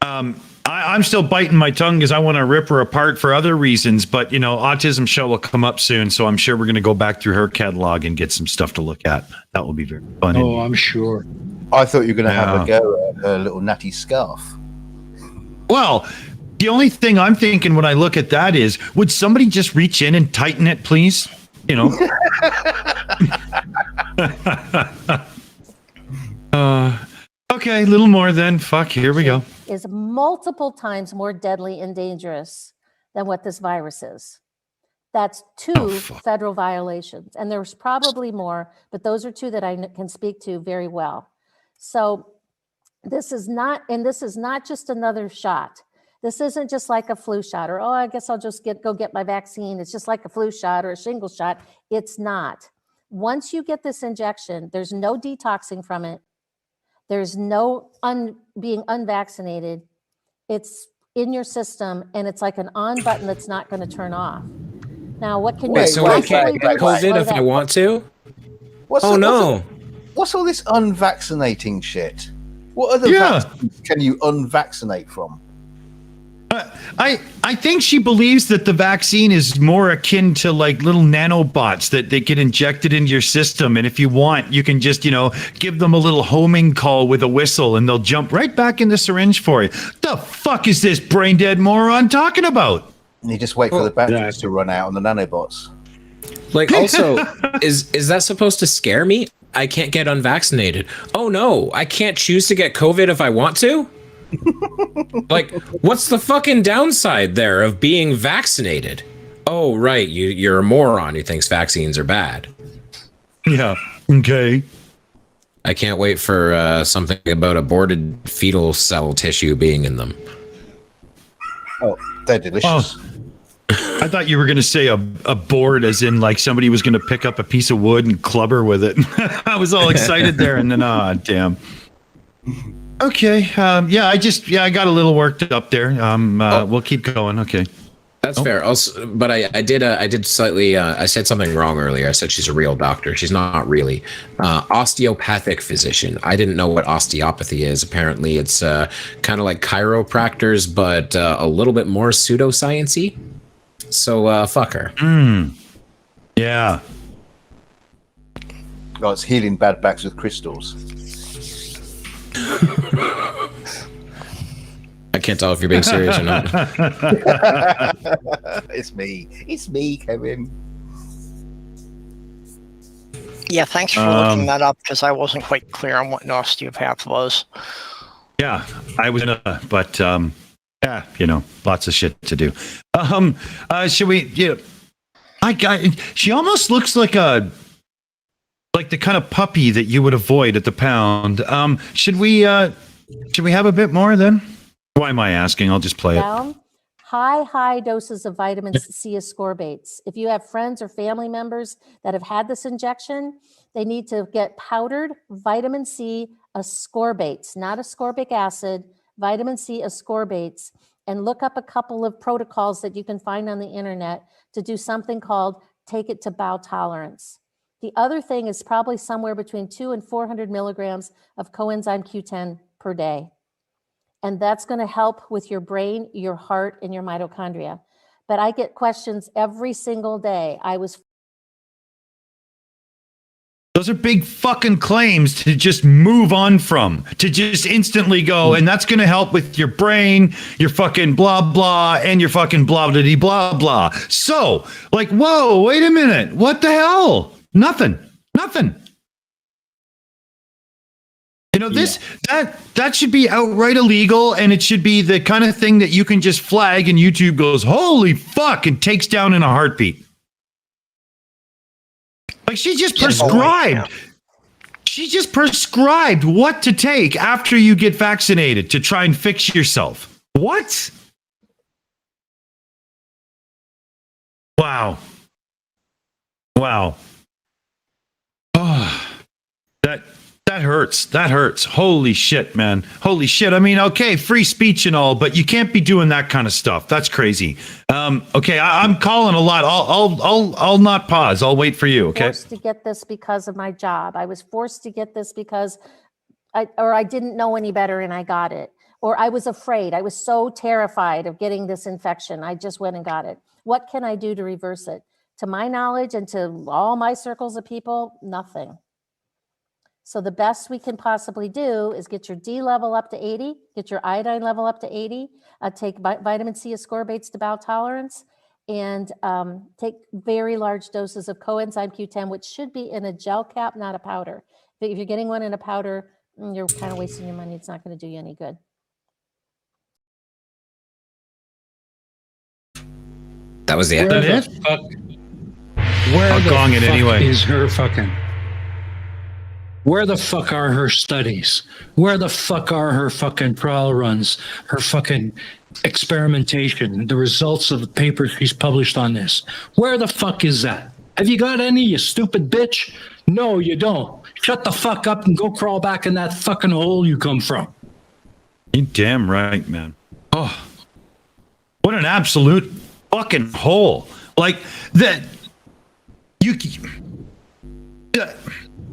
S1: I'm still biting my tongue because I want to rip her apart for other reasons. But, Autism Show will come up soon, so I'm sure we're going to go back through her catalog and get some stuff to look at. That will be very fun.
S3: Oh, I'm sure.
S10: I thought you were going to have a go at her little natty scarf. Well,
S1: the only thing I'm thinking when I look at that is, would somebody just reach in and tighten it, please? Okay, a little more then. Fuck, here we go.
S11: Is multiple times more deadly and dangerous than what this virus is. That's two federal violations. And there's probably more, but those are two that I can speak to very well. So this is not just another shot. This isn't just like a flu shot or, I guess I'll just go get my vaccine. It's just like a flu shot or a shingle shot. It's not. Once you get this injection, there's no detoxing from it. There's no being unvaccinated. It's in your system, and it's like an on button that's not going to turn off. Now, what can you do?
S2: So I can't get COVID if I want to?
S10: What's all this unvaccinating shit? What other vaccines can you unvaccinate from?
S1: I think she believes that the vaccine is more akin to like little nanobots that they get injected into your system, and if you want, you can just give them a little homing call with a whistle, and they'll jump right back in the syringe for you. The fuck is this brain dead moron talking about?
S10: And you just wait for the batteries to run out on the nanobots.
S2: Like, also, is that supposed to scare me? I can't get unvaccinated. Oh no, I can't choose to get COVID if I want to? Like, what's the fucking downside there of being vaccinated? Oh, right, you're a moron who thinks vaccines are bad.
S1: Yeah, okay.
S2: I can't wait for something about aborted fetal cell tissue being in them.
S10: Oh, they're delicious.
S1: Oh. I thought you were going to say a board, as in like somebody was going to pick up a piece of wood and clubber with it. I was all excited there, and then, damn. Okay. I got a little worked up there. We'll keep going. Okay.
S2: That's fair. Also, but I did slightly. I said something wrong earlier. I said she's a real doctor. She's not really. Osteopathic physician. I didn't know what osteopathy is. Apparently, it's kind of like chiropractors, but a little bit more pseudoscience-y. So fuck her.
S1: Yeah.
S10: Oh, it's healing bad backs with crystals.
S2: I can't tell if you're being serious or not.
S10: It's me, Kevin.
S4: Yeah, thanks for looking that up, because I wasn't quite clear on what an osteopath was.
S1: Yeah, I was gonna, but yeah, lots of shit to do. Should we? Yeah, she almost looks like the kind of puppy that you would avoid at the pound. Should we have a bit more then? Why am I asking? I'll just play it.
S11: High doses of vitamin C ascorbates. If you have friends or family members that have had this injection, they need to get powdered vitamin C ascorbates, not ascorbic acid, vitamin C ascorbates, and look up a couple of protocols that you can find on the internet to do something called take it to bowel tolerance. The other thing is probably somewhere between 200 and 400 milligrams of coenzyme Q10 per day. And that's going to help with your brain, your heart, and your mitochondria. But I get questions every single day.
S1: Those are big fucking claims to just move on from, to just instantly go, and that's going to help with your brain, your fucking blah, blah, and your fucking blah, blah, blah, blah. So, like, whoa, wait a minute. What the hell? Nothing. That should be outright illegal, and it should be the kind of thing that you can just flag and YouTube goes, holy fuck, and takes down in a heartbeat. Like she just prescribed what to take after you get vaccinated to try and fix yourself. What? Wow. Oh, that hurts. That hurts. Holy shit, man. Holy shit. I mean, okay, free speech and all, but you can't be doing that kind of stuff. That's crazy. Okay, I'm calling a lot. I'll not pause. I'll wait for you. Okay.
S11: Forced to get this because of my job. I was forced to get this because I didn't know any better and I got it. Or I was afraid. I was so terrified of getting this infection. I just went and got it. What can I do to reverse it? To my knowledge and to all my circles of people, nothing. So the best we can possibly do is get your D level up to 80, get your iodine level up to 80, take vitamin C ascorbates to bowel tolerance, and take very large doses of coenzyme Q10, which should be in a gel cap, not a powder. If you're getting one in a powder, you're kind of wasting your money. It's not going to do you any good.
S2: That was the end of it.
S3: Where the fuck
S1: anyway.
S3: is her fucking... Where the fuck are her studies? Where the fuck are her fucking trial runs? Her fucking experimentation, the results of the papers she's published on this. Where the fuck is that? Have you got any, you stupid bitch? No, you don't. Shut the fuck up and go crawl back in that fucking hole you come from.
S1: You damn right, man. Oh, what an absolute fucking hole. Like that.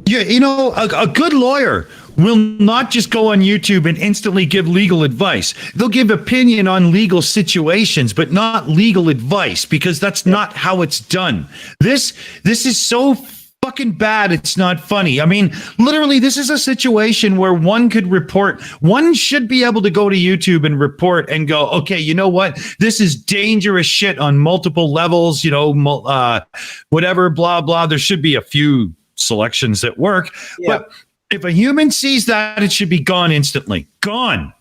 S1: You know, a good lawyer will not just go on YouTube and instantly give legal advice. They'll give opinion on legal situations, but not legal advice, because that's not how it's done. This is so fucking bad, it's not funny. I mean, literally, this is a situation where one should be able to go to YouTube and report and go, okay, you know what? This is dangerous shit on multiple levels, whatever, blah, blah. There should be a few selections that work. Yeah. But if a human sees that, it should be gone instantly. Gone.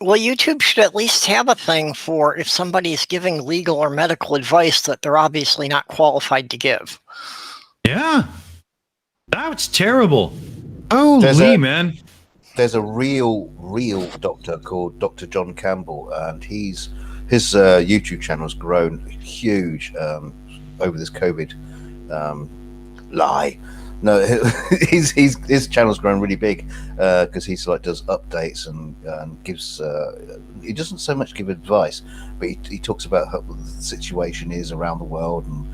S4: Well, YouTube should at least have a thing for if somebody is giving legal or medical advice that they're obviously not qualified to give.
S1: Yeah. That's terrible. Holy man.
S10: There's a real doctor called Dr. John Campbell, and his YouTube channel's grown huge over this COVID lie. No, his channel's grown really big because he's does updates and gives. He doesn't so much give advice, but he talks about how the situation is around the world and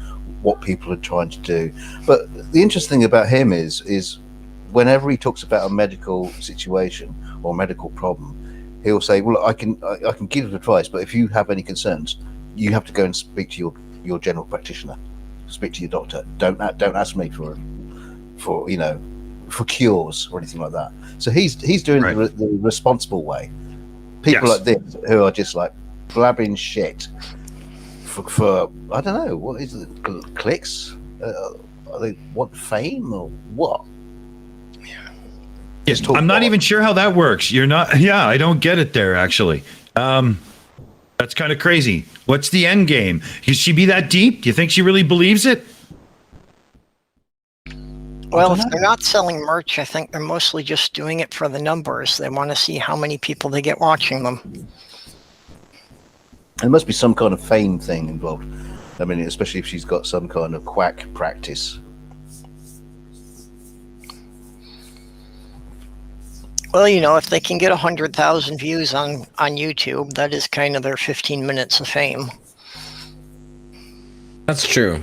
S10: what people are trying to do. But the interesting thing about him is whenever he talks about a medical situation or medical problem, he'll say, "Well, I can give advice, but if you have any concerns, you have to go and speak to your general practitioner, speak to your doctor. Don't ask me for cures or anything like that." So he's doing it the responsible way. People like this who are just blabbing shit for I don't know, what is it, clicks? They want fame or what?
S1: Yes, I'm not even sure how that works. You're not. Yeah, I don't get it there actually. That's kind of crazy. What's the end game? Could she be that deep? Do you think she really believes it?
S4: Well, if they're not selling merch, I think they're mostly just doing it for the numbers. They want to see how many people they get watching them.
S10: There must be some kind of fame thing involved. I mean, especially if she's got some kind of quack practice.
S4: Well, if they can get 100,000 views on YouTube, that is kind of their 15 minutes of fame.
S2: That's true.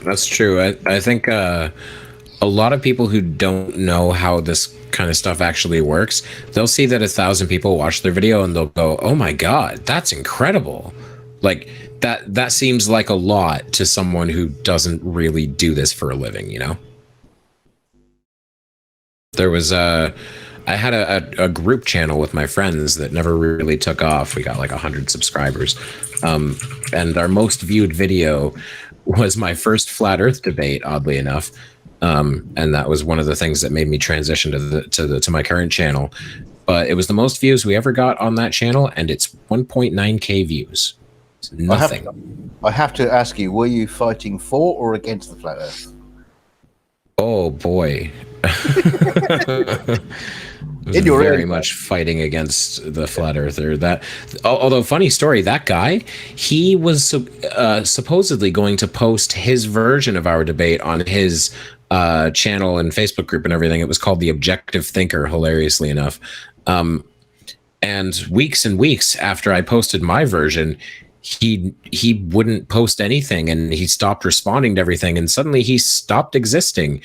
S2: I think a lot of people who don't know how this kind of stuff actually works, they'll see that 1,000 people watch their video and they'll go, "Oh my God, that's incredible." Like that seems like a lot to someone who doesn't really do this for a living, There was I had a group channel with my friends that never really took off. We got 100 subscribers. And our most viewed video was my first flat earth debate, oddly enough. And that was one of the things that made me transition to my current channel. But it was the most views we ever got on that channel, and it's 1.9K views. It's nothing.
S10: I have to ask you, were you fighting for or against the flat earth?
S2: Oh boy. Was very much fighting against the flat earther. That, although funny story, that guy, he was supposedly going to post his version of our debate on his channel and Facebook group and everything. It was called The Objective Thinker, hilariously enough. And weeks and weeks after I posted my version, he wouldn't post anything, and he stopped responding to everything, and suddenly he stopped existing.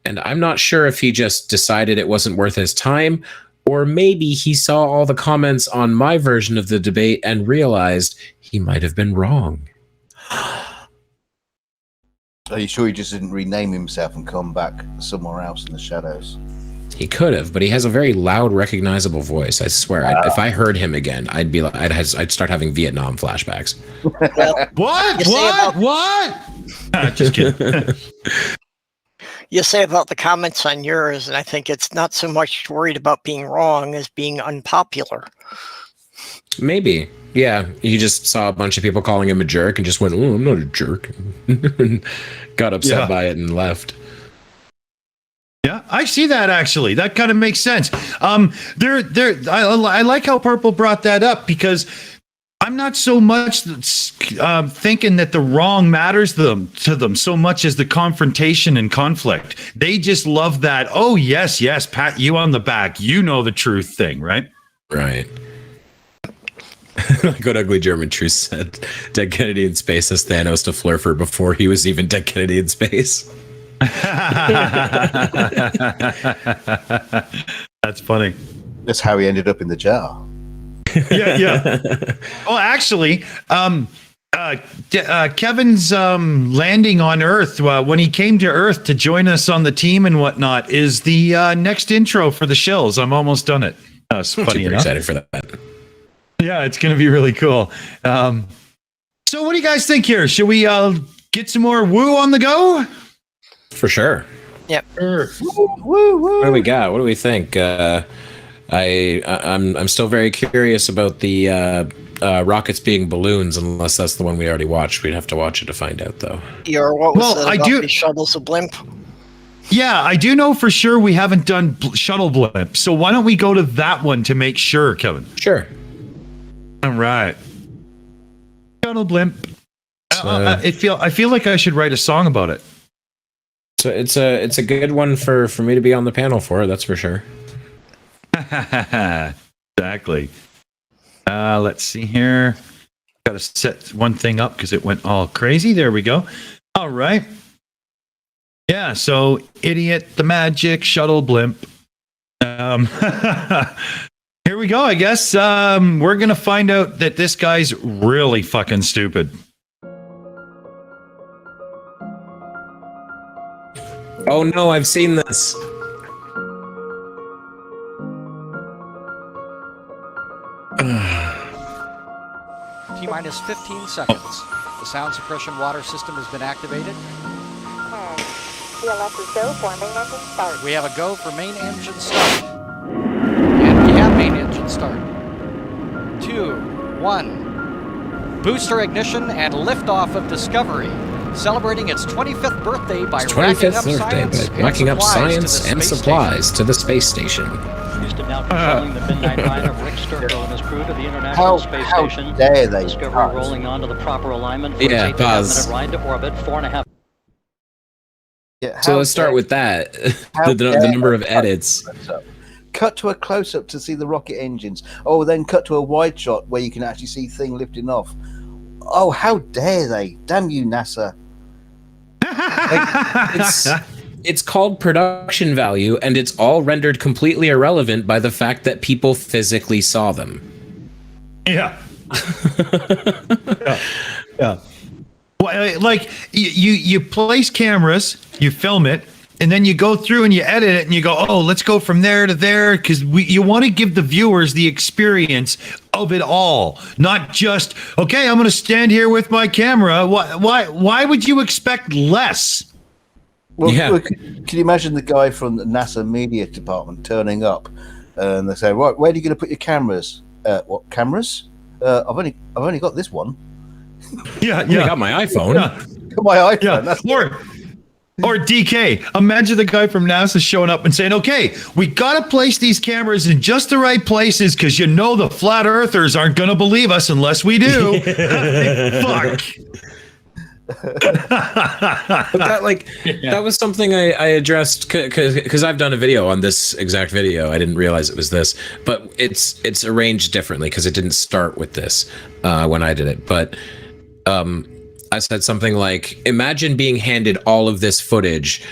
S2: And I'm not sure if he just decided it wasn't worth his time, or maybe he saw all the comments on my version of the debate and realized he might have been wrong.
S10: Are you sure he just didn't rename himself and come back somewhere else in the shadows?
S2: He could have, but he has a very loud, recognizable voice. I swear, if I heard him again, I'd be like, I'd start having Vietnam flashbacks.
S1: What? Just kidding.
S4: You say about the comments on yours, and I think it's not so much worried about being wrong as being unpopular.
S2: Maybe. Yeah, he just saw a bunch of people calling him a jerk and just went, "Oh, I'm not a jerk." Got upset by it and left.
S1: Yeah, I see that actually. That kind of makes sense. I like how Purple brought that up, because I'm not so much thinking that the wrong matters to them so much as the confrontation and conflict. They just love that. Oh, yes, pat you on the back. You know the truth thing, right?
S2: Right. Like what Ugly German Truth said, Dead Kennedy in space as Thanos to Flurfer before he was even Dead Kennedy in space.
S1: That's funny.
S10: That's how he ended up in the jar.
S1: Yeah. Well, actually, Kevin's landing on Earth when he came to Earth to join us on the team and whatnot is the next intro for the Shills. I'm almost done it. It's funny
S2: Super
S1: enough.
S2: excited for that.
S1: Yeah, it's going to be really cool. So what do you guys think here? Should we get some more woo on the go?
S2: For sure.
S4: Yep.
S10: Woo, woo, woo.
S2: What do we got? What do we think? I'm still very curious about the rockets being balloons, unless that's the one we already watched. We'd have to watch it to find out, though.
S4: Yeah, what was
S1: Well, I
S4: about
S1: do-
S4: the shuttles a blimp?
S1: Yeah, I do know for sure we haven't done shuttle blimp. So why don't we go to that one to make sure, Kevin?
S2: Sure.
S1: All right. Shuttle blimp. I feel like I should write a song about it.
S2: So it's a good one for me to be on the panel for. That's for sure.
S1: Exactly. Let's see here. Got to set one thing up because it went all crazy. There we go. All right. Yeah. So, idiot, the magic shuttle blimp. Here we go. I guess we're gonna find out that this guy's really fucking stupid.
S2: Oh no, I've seen this.
S12: T-minus 15 seconds. The sound suppression water system has been activated.
S11: CLS is go for main engine start.
S12: We have a go for main engine start. And we have main engine start. 2, 1. Booster ignition and liftoff of Discovery. Celebrating its 25th birthday by racking up science and supplies
S2: to the space station.
S13: Houston now controlling the midnight ride of Rick Sturgill and his crew to the International
S10: How
S13: Space Station.
S10: dare they?
S13: Discovery rolling onto the proper alignment for
S2: Yeah,
S13: its 8.5
S2: Buzz.
S13: minute ride to orbit, 4.5.
S10: Yeah,
S2: So
S10: how
S2: let's start
S10: dare-
S2: with that.
S10: how
S2: the
S10: dare
S2: number of
S10: they
S2: edits.
S10: Cut to a close-up to see the rocket engines. Oh, then cut to a wide shot where you can actually see thing lifting off. Oh, how dare they? Damn you, NASA.
S2: It's called production value, and it's all rendered completely irrelevant by the fact that people physically saw them.
S1: Yeah. Yeah. Well, like you place cameras, you film it, and then you go through and you edit it, and you go, oh, let's go from there to there, because you want to give the viewers the experience of it all, not just okay. I'm going to stand here with my camera. Why would you expect less?
S10: Well,
S2: Yeah.
S10: look, can you imagine the guy from the NASA media department turning up and they say, right, where are you going to put your cameras? What cameras? I've only got this one.
S1: Yeah,
S2: I got my iPhone.
S1: Yeah.
S10: My iPhone.
S1: Yeah.
S10: That's
S1: Or DK, imagine the guy from NASA showing up and saying, okay, we got to place these cameras in just the right places because you know the flat earthers aren't going to believe us unless we do. Fuck.
S2: But that was something I addressed because I've done a video on this exact video. I didn't realize it was this, but it's arranged differently because it didn't start with this when I did it. But I said something like, imagine being handed all of this footage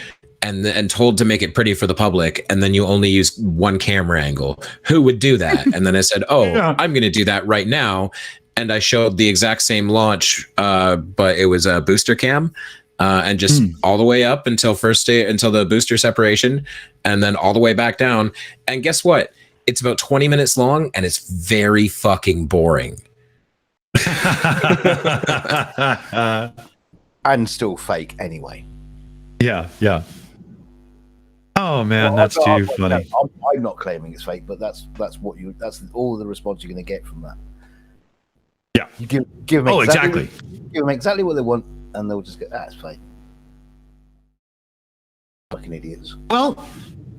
S2: and told to make it pretty for the public, and then you only use one camera angle. Who would do that? And then I said, oh, yeah. I'm going to do that right now. And I showed the exact same launch, but it was a booster cam, and just all the way up until until the booster separation, and then all the way back down. And guess what? It's about 20 minutes long, and it's very fucking boring.
S10: and still fake anyway.
S1: Yeah. Oh man, that's too funny.
S10: I'm not claiming it's fake, but that's all the response you're going to get from that.
S1: Yeah,
S10: you give them
S1: exactly.
S10: Give them exactly what they want, and they'll just go, it's fake. Fucking idiots.
S1: Well,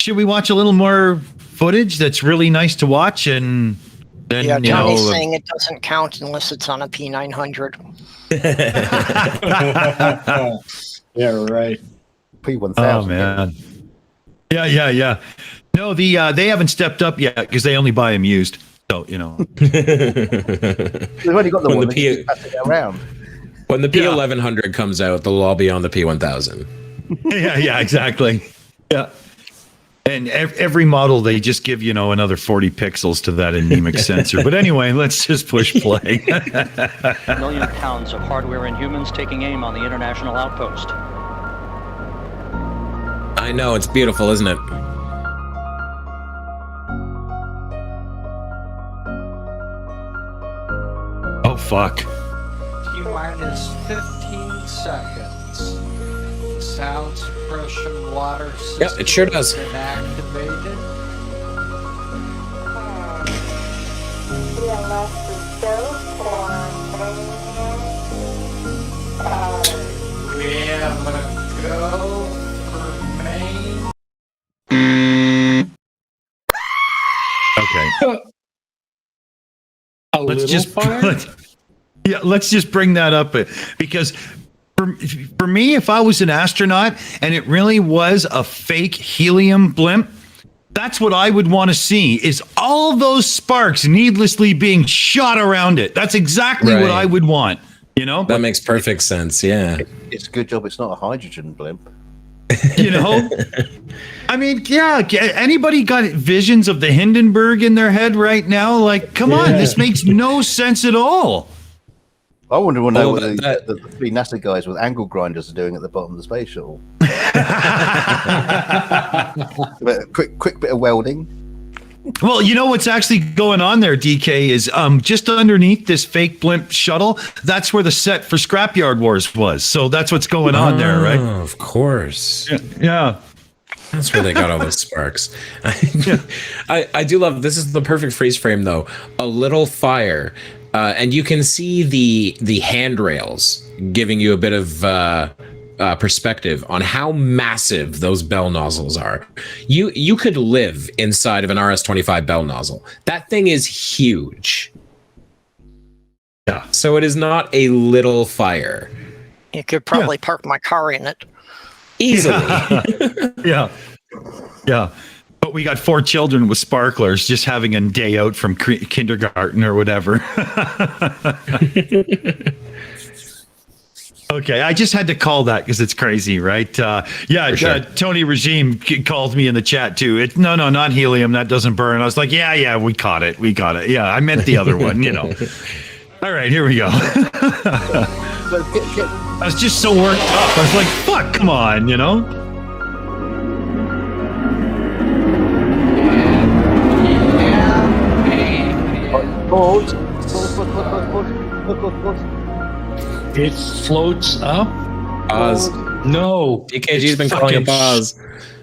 S1: should we watch a little more footage that's really nice to watch, and then
S4: Johnny's saying it doesn't count unless it's on a P900.
S3: Yeah, right.
S10: P1000.
S1: Oh man. Yeah. No, they haven't stepped up yet because they only buy them used. So
S10: they've only got the one. Around.
S2: When the P1100 comes out, they'll all be on the P1000.
S1: Yeah, exactly. Yeah. And every model, they just give, another 40 pixels to that anemic sensor. But anyway, let's just push play.
S13: A million pounds of hardware and humans taking aim on the international outpost.
S2: I know, it's beautiful, isn't it?
S1: Oh, fuck.
S12: T-minus 15 seconds. Sound suppression water system.
S2: Yep, it sure does.
S12: Activated. Yeah, I'm gonna go for main.
S1: Okay.
S3: Let's
S1: just bring that up because for me, if I was an astronaut and it really was a fake helium blimp, that's what I would want to see, is all those sparks needlessly being shot around it. That's exactly what I would want,
S2: That makes perfect sense, yeah.
S10: It's a good job it's not a hydrogen blimp.
S1: I mean, yeah, anybody got visions of the Hindenburg in their head right now? Like, come on, this makes no sense at all.
S10: I wonder what the three NASA guys with angle grinders are doing at the bottom of the space shuttle. quick bit of welding.
S1: Well, what's actually going on there, DK, is just underneath this fake blimp shuttle, that's where the set for Scrapyard Wars was. So that's what's going on there, right?
S2: Of course.
S1: Yeah.
S2: That's where they got all those sparks. I do love, this is the perfect freeze frame, though. A little fire. And you can see the handrails giving you a bit of perspective on how massive those bell nozzles are. You could live inside of an RS-25 bell nozzle. That thing is huge.
S1: Yeah.
S2: So it is not a little fire.
S4: You could probably park my car in it.
S2: Easily.
S1: Yeah. But we got 4 children with sparklers just having a day out from kindergarten or whatever. Okay, I just had to call that because it's crazy, right? Sure. Tony Regime called me in the chat too. No, not helium. That doesn't burn. I was like, yeah, we caught it. Yeah, I meant the other one, All right, here we go. I was just so worked up. I was like, fuck, come on,
S3: It floats up.
S2: Pause.
S3: No.
S2: DKG's been calling a pause.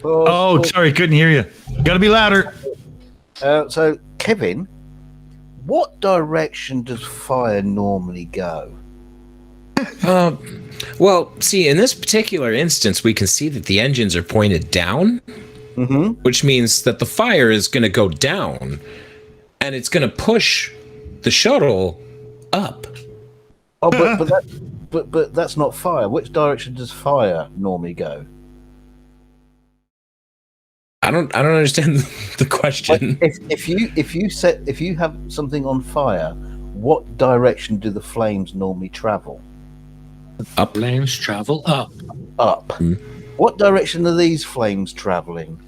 S1: Oh, sorry, couldn't hear you. Gotta be louder.
S10: So, Kevin, what direction does fire normally go?
S2: Well, see, in this particular instance, we can see that the engines are pointed down, which means that the fire is going to go down, and it's going to push the shuttle up.
S10: Oh, but that's not fire. Which direction does fire normally go?
S2: I don't understand the question.
S10: If you have something on fire, what direction do the flames normally travel?
S2: Up.
S3: Flames travel up.
S10: Up. What direction are these flames traveling?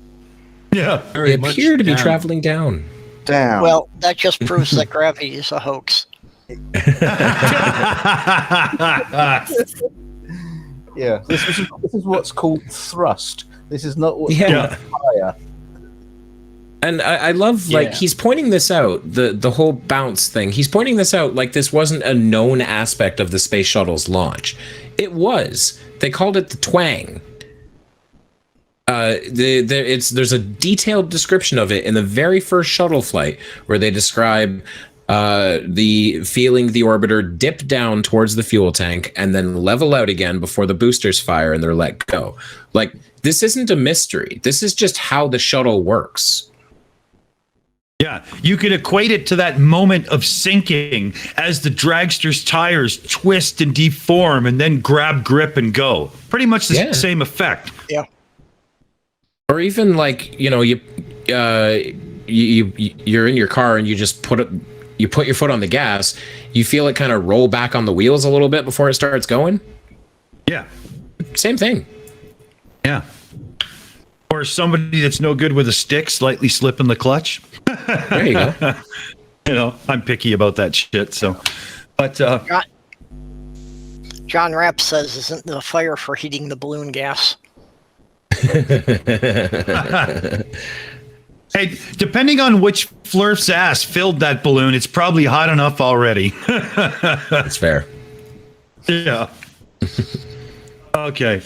S1: Yeah,
S2: they appear to be traveling down.
S10: Down.
S4: Well, that just proves that gravity is a hoax.
S10: Yeah, this is what's called thrust. This is not what's called fire.
S2: And I love, like, he's pointing this out, the whole bounce thing. He's pointing this out like this wasn't a known aspect of the space shuttle's launch. It was. They called it the twang. There's a detailed description of it in the very first shuttle flight where they describe the orbiter dip down towards the fuel tank and then level out again before the boosters fire and they're let go. Like, this isn't a mystery. This is just how the shuttle works.
S1: Yeah, you could equate it to that moment of sinking as the dragster's tires twist and deform and then grab grip and go. Pretty much the same effect.
S4: Yeah.
S2: Or even like, you're in your car and you just put your foot on the gas, you feel it kind of roll back on the wheels a little bit before it starts going.
S1: Yeah.
S2: Same thing.
S1: Yeah. Or somebody that's no good with a stick, slightly slipping the clutch.
S2: There you go.
S1: You know, I'm picky about that shit. So, but
S4: John Rapp says, "Isn't the fire for heating the balloon gas?"
S1: Hey, depending on which flirt's ass filled that balloon, it's probably hot enough already.
S2: That's fair.
S1: Yeah. Okay.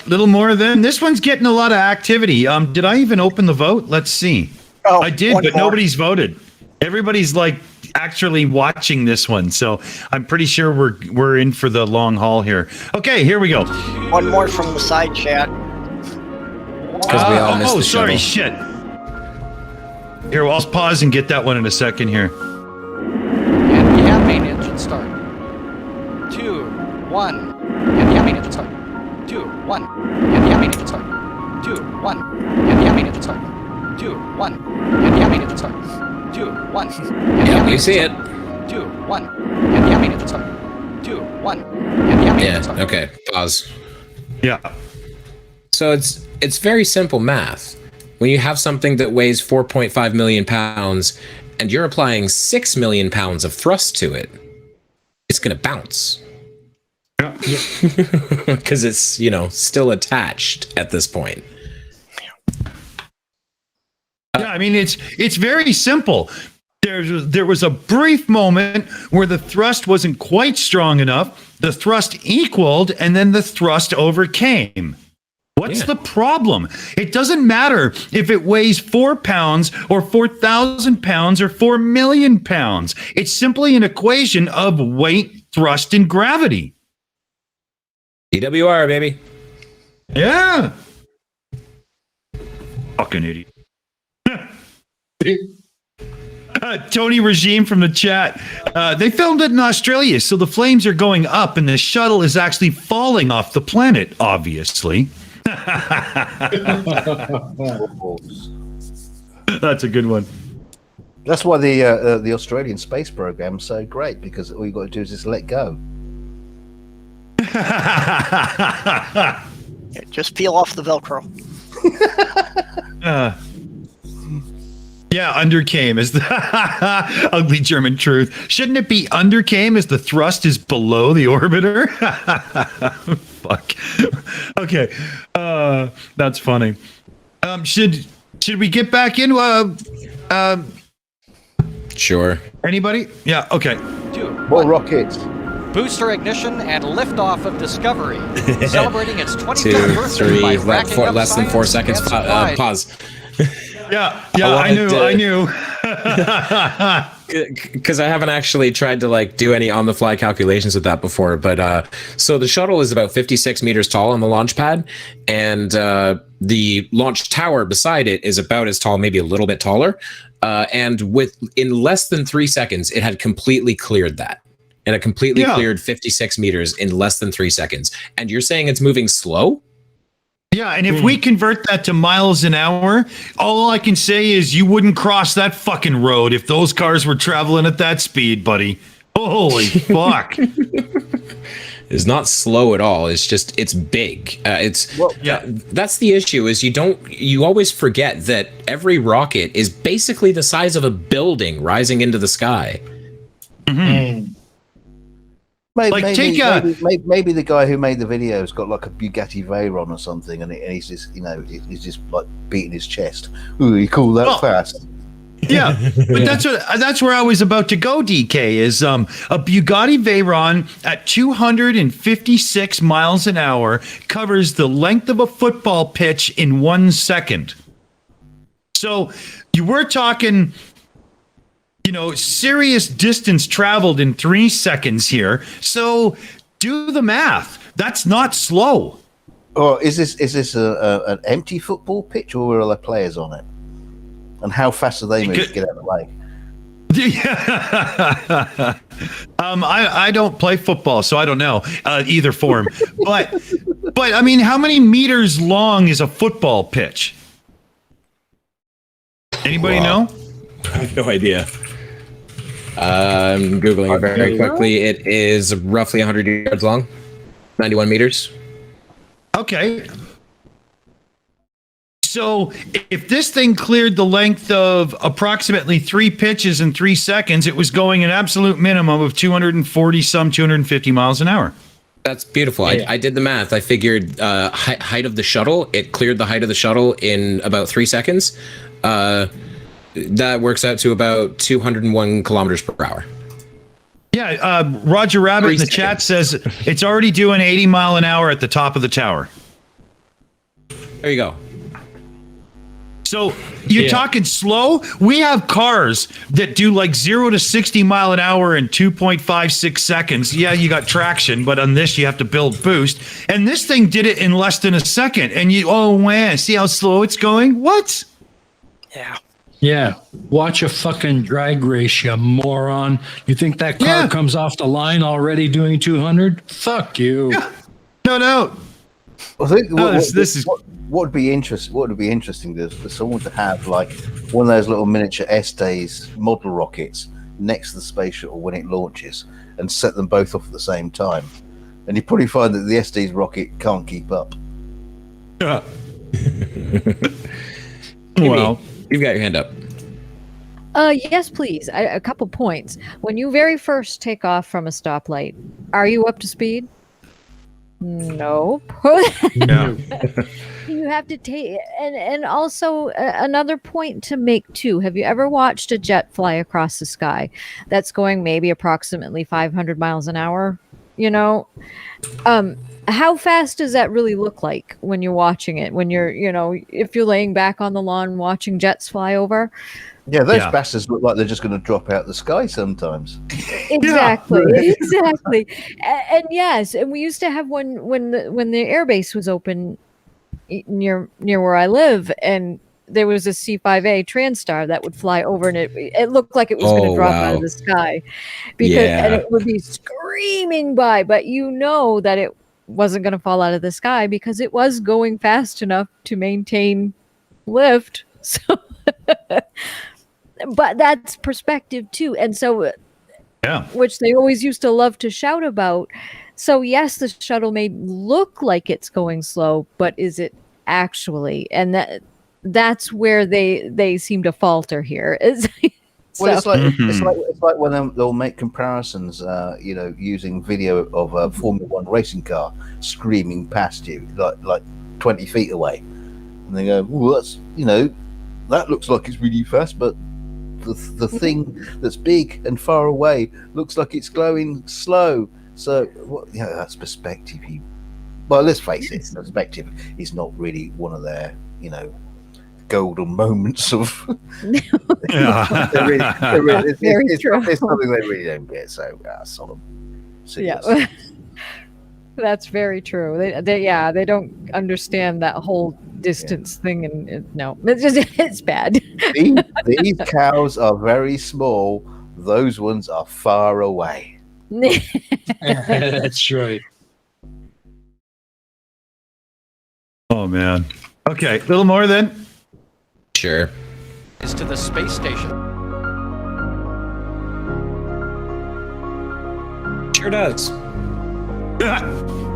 S1: Little more then. This one's getting a lot of activity. Did I even open the vote? Let's see.
S4: Oh,
S1: I did, but
S4: more.
S1: nobody's voted. Everybody's like actually watching this one, so I'm pretty sure we're in for the long haul here. Okay, here we go.
S4: One more from the side chat.
S2: Because we all missed the
S1: sorry,
S2: shuttle.
S1: shit. Here, I'll pause and get that one in a second here.
S12: And we have main engine start. 2, 1. And we have main engine start. 2, 1. And we have main engine start. 2, 1. And we have main engine start. 2, 1. And we have main engine start. 2, 1.
S2: Yeah, we see it.
S12: 2, 1. And we have main engine start. 2, 1. And we have main engine start.
S2: Yeah, okay. Pause.
S1: Yeah.
S2: So it's very simple math. When you have something that weighs 4.5 million pounds and you're applying 6 million pounds of thrust to it, it's going to bounce.
S1: Yeah.
S2: Because it's, you know, still attached at this point.
S1: Yeah, I mean, it's very simple. There was a brief moment where the thrust wasn't quite strong enough. The thrust equaled, and then the thrust overcame. What's the problem? It doesn't matter if it weighs 4 pounds or 4,000 pounds or 4 million pounds. It's simply an equation of weight, thrust, and gravity.
S2: EWR, baby.
S1: Yeah. Fucking idiot. Tony Regime from the chat. They filmed it in Australia, so the flames are going up and the shuttle is actually falling off the planet, obviously. That's a good one.
S10: That's why the Australian space program is so great, because all you've got to do is just let go.
S4: Just peel off the Velcro.
S1: Yeah, undercame is the ugly German truth. Shouldn't it be undercame as the thrust is below the orbiter? Fuck. Okay, that's funny. Should we get back in?
S2: Sure.
S1: Anybody? Yeah. Okay.
S12: 2,
S10: More rockets.
S12: Booster ignition and liftoff of Discovery, celebrating its 25th
S2: 2,
S12: birthday by
S2: 3,
S12: racking up
S2: less than 4
S12: science
S2: seconds.
S12: and supplies.
S2: Pause.
S1: Yeah, I knew.
S2: Because I haven't actually tried to like do any on the fly calculations with that before, but so the shuttle is about 56 meters tall on the launch pad, and the launch tower beside it is about as tall, maybe a little bit taller, and in less than 3 seconds it had completely cleared that, and it completely cleared 56 meters in less than 3 seconds. And you're saying it's moving slow?
S1: Yeah, and if we convert that to miles an hour, all I can say is you wouldn't cross that fucking road if those cars were traveling at that speed, buddy. Holy fuck.
S2: It's not slow at all. It's just, it's big. That's the issue, is you always forget that every rocket is basically the size of a building rising into the sky.
S1: Mm-hmm.
S10: Maybe the guy who made the video's got like a Bugatti Veyron or something, and he's just, he's just like beating his chest. Ooh, you call that fast?
S1: Yeah, but that's where I was about to go. DK is a Bugatti Veyron at 256 miles an hour covers the length of a football pitch in 1 second. So you were talking, serious distance traveled in 3 seconds here. So do the math. That's not slow.
S10: Or is this an empty football pitch, or are there players on it? And how fast are they moving to get out of the way?
S1: I don't play football, so I don't know either form. But I mean, how many meters long is a football pitch? Anybody know?
S2: I have no idea. I'm Googling it very quickly. It is roughly 100 yards long, 91 meters.
S1: Okay. So if this thing cleared the length of approximately 3 pitches in 3 seconds, it was going an absolute minimum of 250 miles an hour.
S2: That's beautiful. I did the math. I figured height of the shuttle. It cleared the height of the shuttle in about 3 seconds. That works out to about 201 kilometers per hour.
S1: Yeah, Roger Rabbit in the chat says it's already doing 80 mile an hour at the top of the tower.
S2: There you go.
S1: So you're talking slow? We have cars that do like 0 to 60 mile an hour in 2.56 seconds. Yeah, you got traction, but on this you have to build boost. And this thing did it in less than a second. And oh man, see how slow it's going? What?
S4: Yeah.
S3: Yeah. Watch a fucking drag race, you moron. You think that car comes off the line already doing 200? Fuck you.
S1: Yeah. No.
S10: I think
S1: this is
S10: what would be interesting is for someone to have like one of those little miniature Estes model rockets next to the space shuttle when it launches and set them both off at the same time, and you probably find that the Estes rocket can't keep up.
S2: Well, you've got your hand up.
S5: Yes, please. A couple points. When you very first take off from a stoplight, are you up to speed? Nope.
S1: No.
S5: You have to take, and also another point to make too. Have you ever watched a jet fly across the sky that's going maybe approximately 500 miles an hour? You know, how fast does that really look like when you're watching it? When you're, if you're laying back on the lawn watching jets fly over?
S10: Yeah, those bastards look like they're just going to drop out the sky sometimes.
S5: Exactly, exactly. And yes, and we used to have one when the airbase was open near where I live, and there was a C-5A Transtar that would fly over, and it looked like it was going to drop out of the sky, and it would be screaming by, but that it wasn't going to fall out of the sky because it was going fast enough to maintain lift. So. But that's perspective too, and so which they always used to love to shout about. So yes, the shuttle may look like it's going slow, but is it actually? And that's where they seem to falter here. It's
S10: like when they'll make comparisons, using video of a Formula One racing car screaming past you like 20 feet away, and they go, "Well, that's that looks like it's really fast, but the thing that's big and far away looks like it's going slow." So, that's perspective. Well, let's face it, perspective is not really one of their, golden moments of. It's something they really don't get. So, solemn.
S5: Yeah. That's very true. They don't understand that whole distance thing, and no, it's bad.
S10: These cows are very small. Those ones are far away.
S3: That's right.
S1: Oh man. Okay, a little more then.
S2: Sure.
S12: Is to the space station.
S2: Sure does.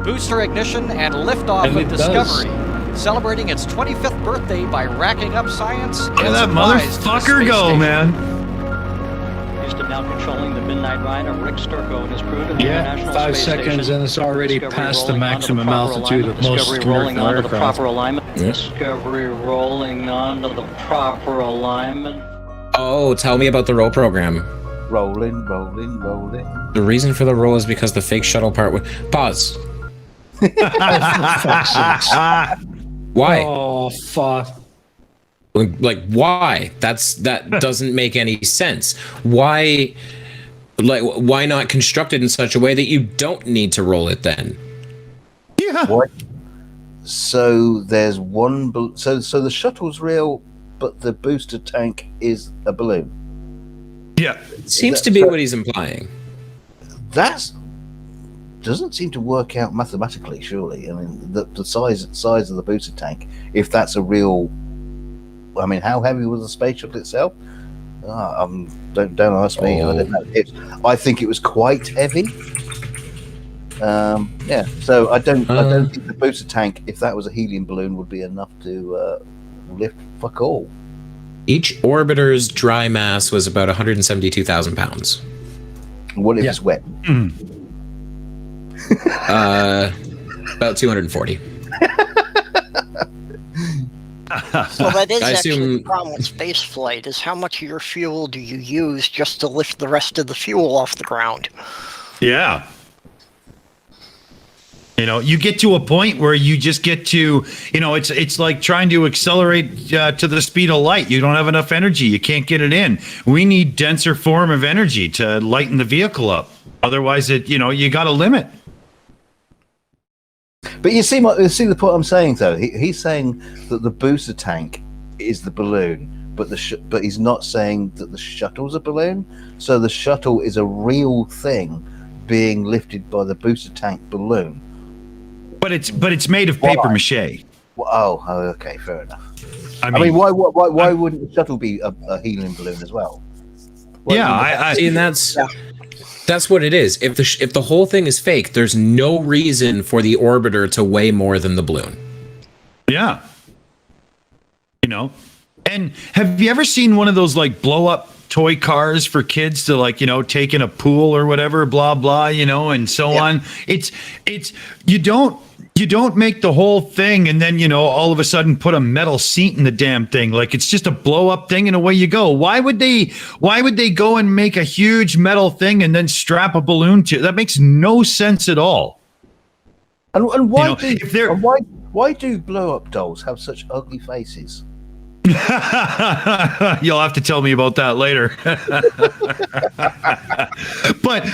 S12: Booster ignition and liftoff of Discovery. Celebrating its 25th birthday by racking up science.
S1: Look at that motherfucker go, man.
S13: Houston now controlling the midnight ride of Rick Sturcco and his crew to the International
S3: 5
S13: Space
S3: seconds
S13: Station.
S3: and it's already past the maximum altitude of most
S13: Discovery rolling onto the
S3: aircraft.
S13: proper alignment. Discovery rolling onto the proper alignment.
S2: Oh, tell me about the roll program.
S10: Rolling.
S2: The reason for the roll is because the fake shuttle part was... Pause. Why?
S3: Oh, fuck.
S2: Like, why? That doesn't make any sense. Why not construct it in such a way that you don't need to roll it then?
S1: Yeah.
S10: What? So there's one... So the shuttle's real, but the booster tank is a balloon.
S1: Yeah.
S2: Seems to be what he's implying.
S10: That doesn't seem to work out mathematically, surely. I mean, the size of the booster tank, if that's a real... I mean, how heavy was the space shuttle itself? Don't ask me. I don't know. I think it was quite heavy. So I don't think the booster tank, if that was a helium balloon, would be enough to lift fuck all.
S2: Each orbiter's dry mass was about 172,000 pounds.
S10: What if it's wet?
S2: About 240.
S4: So that is
S2: I
S4: actually
S2: assume-
S4: the problem with space flight, is how much of your fuel do you use just to lift the rest of the fuel off the ground?
S1: Yeah. You get to a point where you just get to, it's like trying to accelerate to the speed of light. You don't have enough energy. You can't get it in. We need denser form of energy to lighten the vehicle up. Otherwise, you got a limit.
S10: But you see the point I'm saying, though. He's saying that the booster tank is the balloon, but but he's not saying that the shuttle's a balloon. So the shuttle is a real thing being lifted by the booster tank balloon.
S1: But it's made of paper mache.
S10: Oh, okay, fair enough. I mean, why wouldn't the shuttle be a helium balloon as well?
S2: I see, and that's what it is. If the whole thing is fake, there's no reason for the orbiter to weigh more than the balloon.
S1: Yeah. And have you ever seen one of those like blow up toy cars for kids to like, take in a pool or whatever, blah, blah, and so on? It's you don't make the whole thing and then, all of a sudden put a metal seat in the damn thing. Like it's just a blow up thing and away you go. Why would they go and make a huge metal thing and then strap a balloon to it? That makes no sense at all.
S10: And why why do blow up dolls have such ugly faces?
S1: You'll have to tell me about that later. but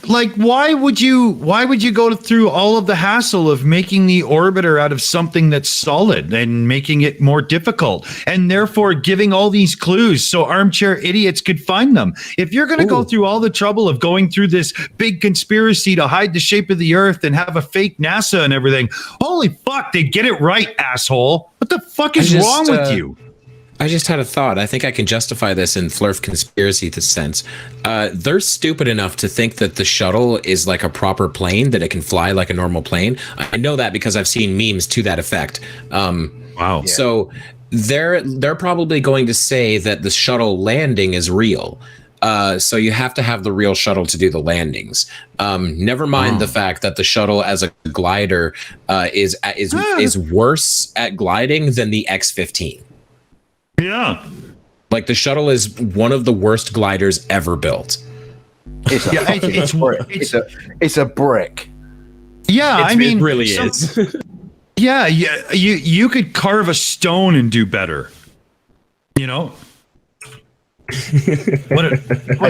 S1: like why would you go through all of the hassle of making the orbiter out of something that's solid and making it more difficult and therefore giving all these clues so armchair idiots could find them? If you're going to go through all the trouble of going through this big conspiracy to hide the shape of the earth and have a fake NASA and everything, holy fuck, they get it right, asshole. What the fuck is wrong with you?
S2: I just had a thought. I think I can justify this in Flurf conspiracy sense. They're stupid enough to think that the shuttle is like a proper plane, that it can fly like a normal plane. I know that because I've seen memes to that effect.
S1: Wow.
S2: So they're probably going to say that the shuttle landing is real. So you have to have the real shuttle to do the landings. Never mind the fact that the shuttle as a glider is worse at gliding than the X-15.
S1: Yeah.
S2: Like the shuttle is one of the worst gliders ever built.
S10: It's a brick.
S1: Yeah,
S2: it really is.
S1: Yeah, you could carve a stone and do better. What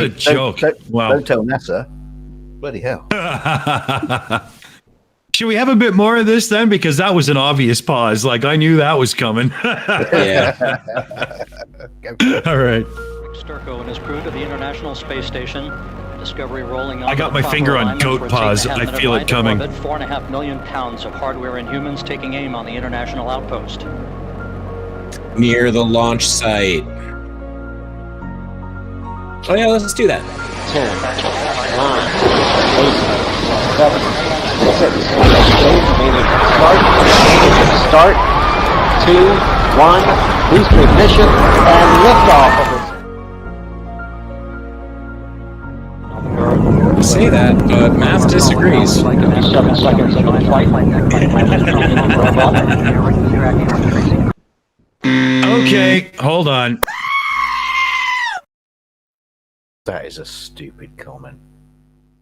S1: a joke. Wow.
S10: Don't tell NASA. Bloody hell.
S1: Should we have a bit more of this then? Because that was an obvious pause. Like I knew that was coming.
S2: Yeah.
S1: All right.
S13: Sturko and his crew to the International Space Station. Discovery rolling on.
S1: I got my finger on goat paws. I feel it coming.
S13: 4.5 million pounds of hardware and humans taking aim on the international outpost.
S2: Near the launch site. Oh yeah, let's do that.
S14: 10, 9, 8, 7, 6, 5, start, 2, 1, booster ignition, and liftoff of it.
S2: Say that, but math disagrees.
S14: 7 seconds into flight.
S1: Okay, hold on.
S10: That is a stupid comment.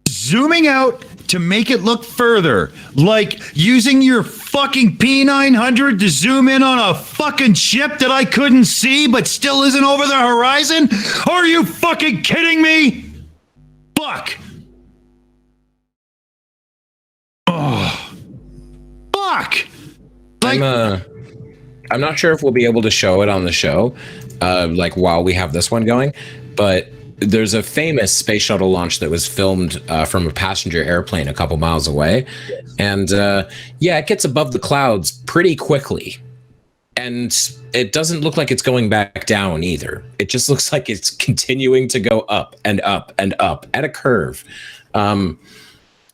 S1: Zooming out to make it look further, like using your fucking P900 to zoom in on a fucking ship that I couldn't see but still isn't over the horizon? Are you fucking kidding me? Fuck. Oh. Fuck. Like,
S2: I'm not sure if we'll be able to show it on the show, like while we have this one going, but there's a famous space shuttle launch that was filmed from a passenger airplane a couple miles away. Yes. And it gets above the clouds pretty quickly. And it doesn't look like it's going back down either. It just looks like it's continuing to go up and up and up at a curve.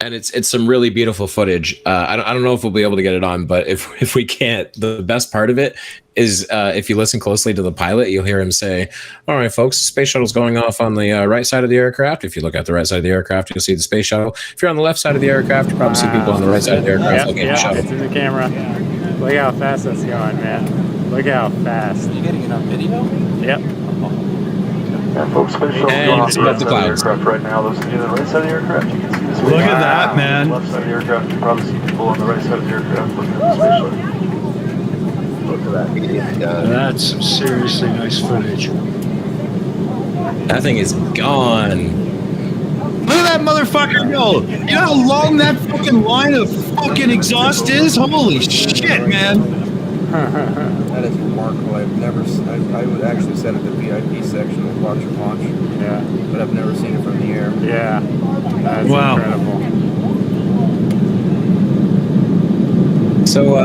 S2: And it's some really beautiful footage. I don't know if we'll be able to get it on, but if we can't, the best part of it is if you listen closely to the pilot, you'll hear him say, "All right, folks, the space shuttle's going off on the right side of the aircraft. If you look at the right side of the aircraft, you'll see the space shuttle. If you're on the left side of the aircraft, you probably see people on the right side of the aircraft looking at the shuttle."
S15: It's in the camera. Look how fast that's going, man. Look how fast.
S8: Are you getting it on video?
S15: Yep.
S16: Yeah, folks, space shuttle's going off the right side of the aircraft right now. Those of you on the right side of the aircraft, you can see the space
S1: Look at that, man.
S16: On the left side of the aircraft, you probably see people on the right side of the aircraft looking at the space shuttle.
S10: Look at that.
S3: That's some seriously nice footage.
S2: That thing is gone.
S1: Look at that motherfucker go. You know how long that fucking line of fucking exhaust is? Holy shit, man.
S17: That is remarkable. I would actually sat at the VIP section with watch and launch.
S15: Yeah.
S17: But I've never seen it from the air.
S15: Yeah. That's
S1: Wow.
S15: incredible.
S2: So,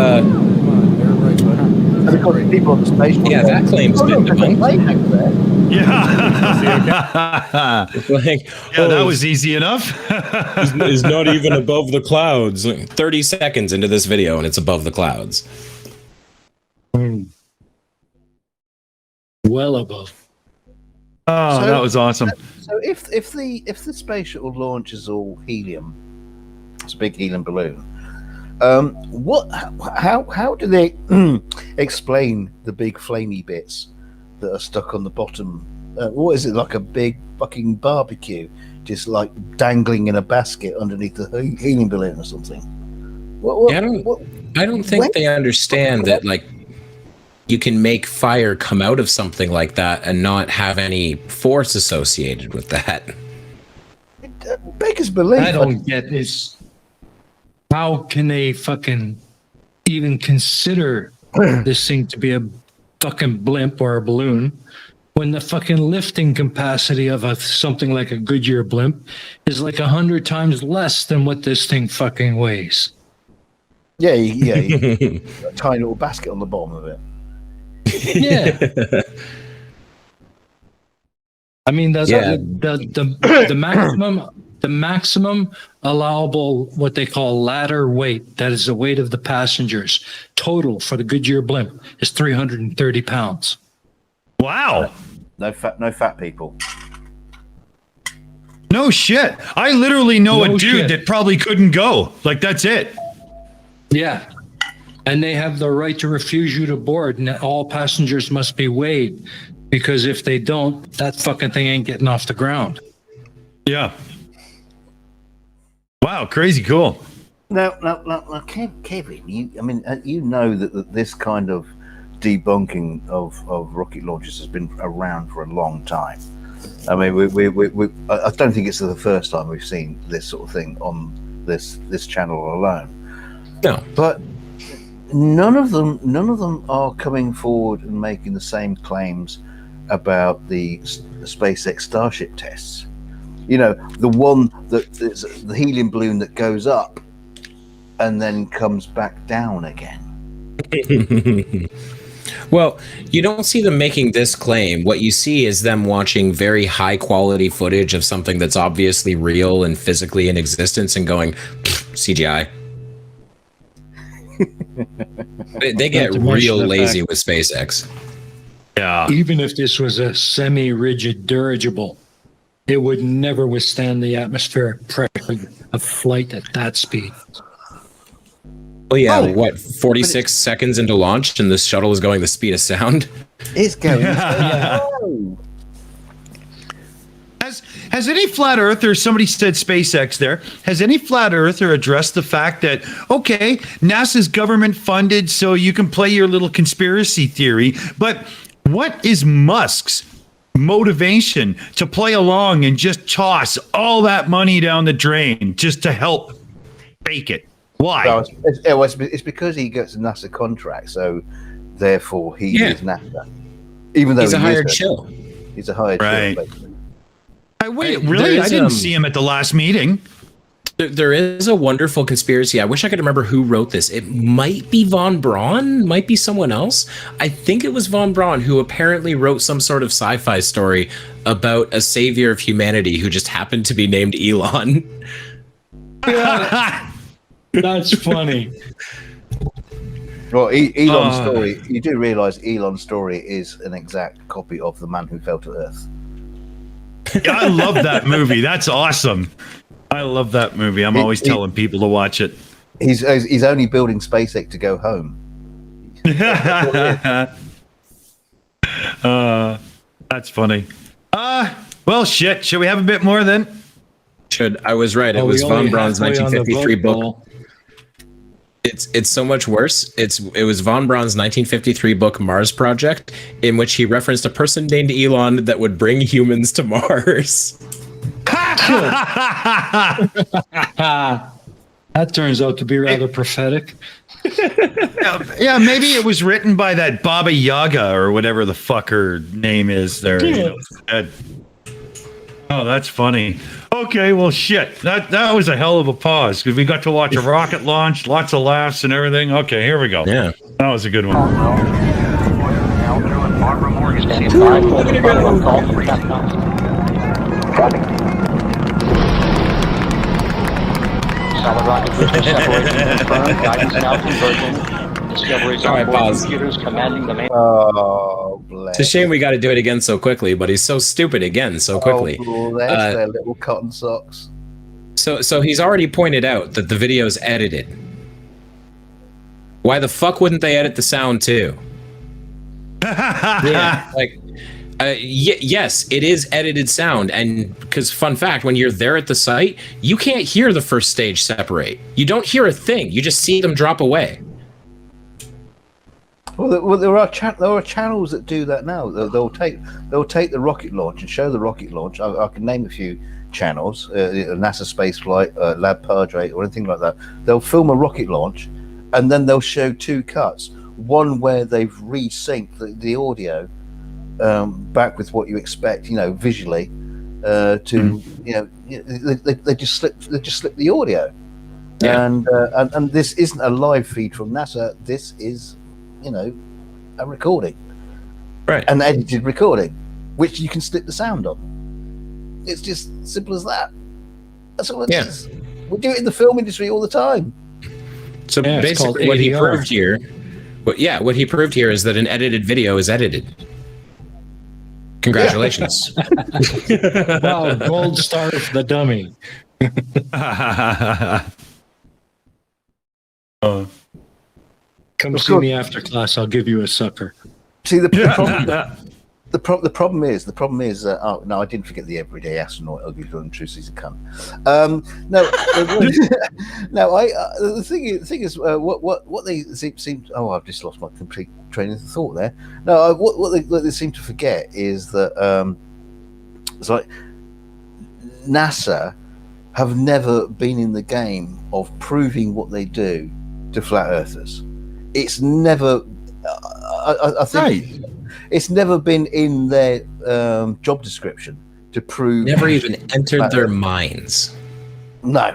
S10: Of course, people on the space.
S2: yeah, that claim's been debunked.
S1: Yeah.
S2: Like,
S1: Yeah, that was easy enough.
S2: is not even above the clouds. 30 seconds into this video, and it's above the clouds.
S3: Well above.
S1: Oh,
S10: So-
S1: that was awesome.
S10: So if the space shuttle launch is all helium, it's a big helium balloon. How do they explain the big flamey bits that are stuck on the bottom? What is it, like a big fucking barbecue, just like dangling in a basket underneath the helium balloon or something?
S2: Yeah, I don't think they understand that, like, you can make fire come out of something like that and not have any force associated with that.
S10: Beggars belief.
S3: I don't get this. How can they fucking even consider this thing to be a fucking blimp or a balloon when the fucking lifting capacity of something like a Goodyear blimp is like 100 times less than what this thing fucking weighs?
S10: Yeah, a tiny little basket on the bottom of it.
S3: Yeah. I mean, the maximum allowable, what they call ladder weight, that is the weight of the passengers total for the Goodyear blimp, is 330 pounds.
S1: Wow.
S10: No fat people.
S1: No shit. I literally know
S3: No
S1: a dude
S3: shit.
S1: that probably couldn't go. Like, that's it.
S3: Yeah. And they have the right to refuse you to board, and all passengers must be weighed, because if they don't, that fucking thing ain't getting off the ground.
S1: Yeah. Wow, crazy cool.
S10: Now, Kevin, you know that this kind of debunking of rocket launches has been around for a long time. I mean, I don't think it's the first time we've seen this sort of thing on this channel alone.
S2: No,
S10: but none of them are coming forward and making the same claims about the SpaceX Starship tests. You know, the one that is the helium balloon that goes up and then comes back down again.
S2: Well, you don't see them making this claim. What you see is them watching very high quality footage of something that's obviously real and physically in existence and going, CGI. They get real lazy with SpaceX.
S1: Yeah.
S3: Even if this was a semi-rigid dirigible, it would never withstand the atmospheric pressure of flight at that speed.
S2: Well, yeah, what, 46 seconds into launch and this shuttle is going the speed of sound?
S10: It's going.
S1: Has any flat earther, somebody said SpaceX there, has any flat earther addressed the fact that, okay, NASA's government funded so you can play your little conspiracy theory, but what is Musk's motivation to play along and just toss all that money down the drain just to help fake it? Why?
S10: Well, it's because he gets a NASA contract, so therefore he is NASA. Even though
S2: he's a hired shill.
S10: He's a hired shill, basically.
S1: Wait, really? I didn't see him at the last meeting.
S2: There is a wonderful conspiracy. I wish I could remember who wrote this. It might be Von Braun, might be someone else. I think it was Von Braun who apparently wrote some sort of sci-fi story about a savior of humanity who just happened to be named Elon.
S3: Yeah, that's funny.
S10: Well, Elon's story, you do realise Elon's story is an exact copy of The Man Who Fell to Earth.
S1: Yeah, I love that movie. That's awesome. I love that movie. I'm always telling people to watch it.
S10: He's only building SpaceX to go home.
S1: That's funny. Well, shit. Should we have a bit more then?
S2: I was right. It was Von Braun's 1953 book. It's so much worse. It was Von Braun's 1953 book Mars Project, in which he referenced a person named Elon that would bring humans to Mars.
S3: That turns out to be rather prophetic.
S1: Yeah, maybe it was written by that Baba Yaga or whatever the fuck her name is there. You know. Oh, that's funny. Okay, well, shit. That was a hell of a pause because we got to watch a rocket launch, lots of laughs and everything. Okay, here we go.
S2: Yeah,
S1: that was a good one.
S14: Solid rocket booster separation confirmed. Guidance now converging. Discovery's on board computers commanding the main.
S10: Oh, bless.
S2: It's a shame we got to do it again so quickly, but he's so stupid again so quickly.
S10: Oh, bless their little cotton socks.
S2: So he's already pointed out that the video's edited. Why the fuck wouldn't they edit the sound too? Yeah, like, yes, it is edited sound, and because fun fact, when you're there at the site, you can't hear the first stage separate. You don't hear a thing. You just see them drop away.
S10: Well, there are channels that do that now. They'll take the rocket launch and show the rocket launch. I can name a few channels: NASA Spaceflight, Lab Padre, or anything like that. They'll film a rocket launch, and then they'll show two cuts. One where they've resynced the audio back with what you expect, visually. They just slip the audio, and this isn't a live feed from NASA. This is a recording,
S2: right?
S10: An edited recording, which you can slip the sound on. It's just simple as that. That's all it is. We do it in the film industry all the time.
S2: So basically, what he proved here, what he proved here is that an edited video is edited. Congratulations!
S3: Wow, gold star for the dummy. Come see me after class. I'll give you a sucker.
S10: See the problem is no, I didn't forget the everyday astronaut. Ugly gun, truth, he's a cunt. The thing is, what they seem. Oh, I've just lost my complete train of thought there. No, what they seem to forget is that it's like NASA have never been in the game of proving what they do to flat earthers. It's never. I think it's never been in their job description to prove.
S2: Never even entered their minds.
S10: No.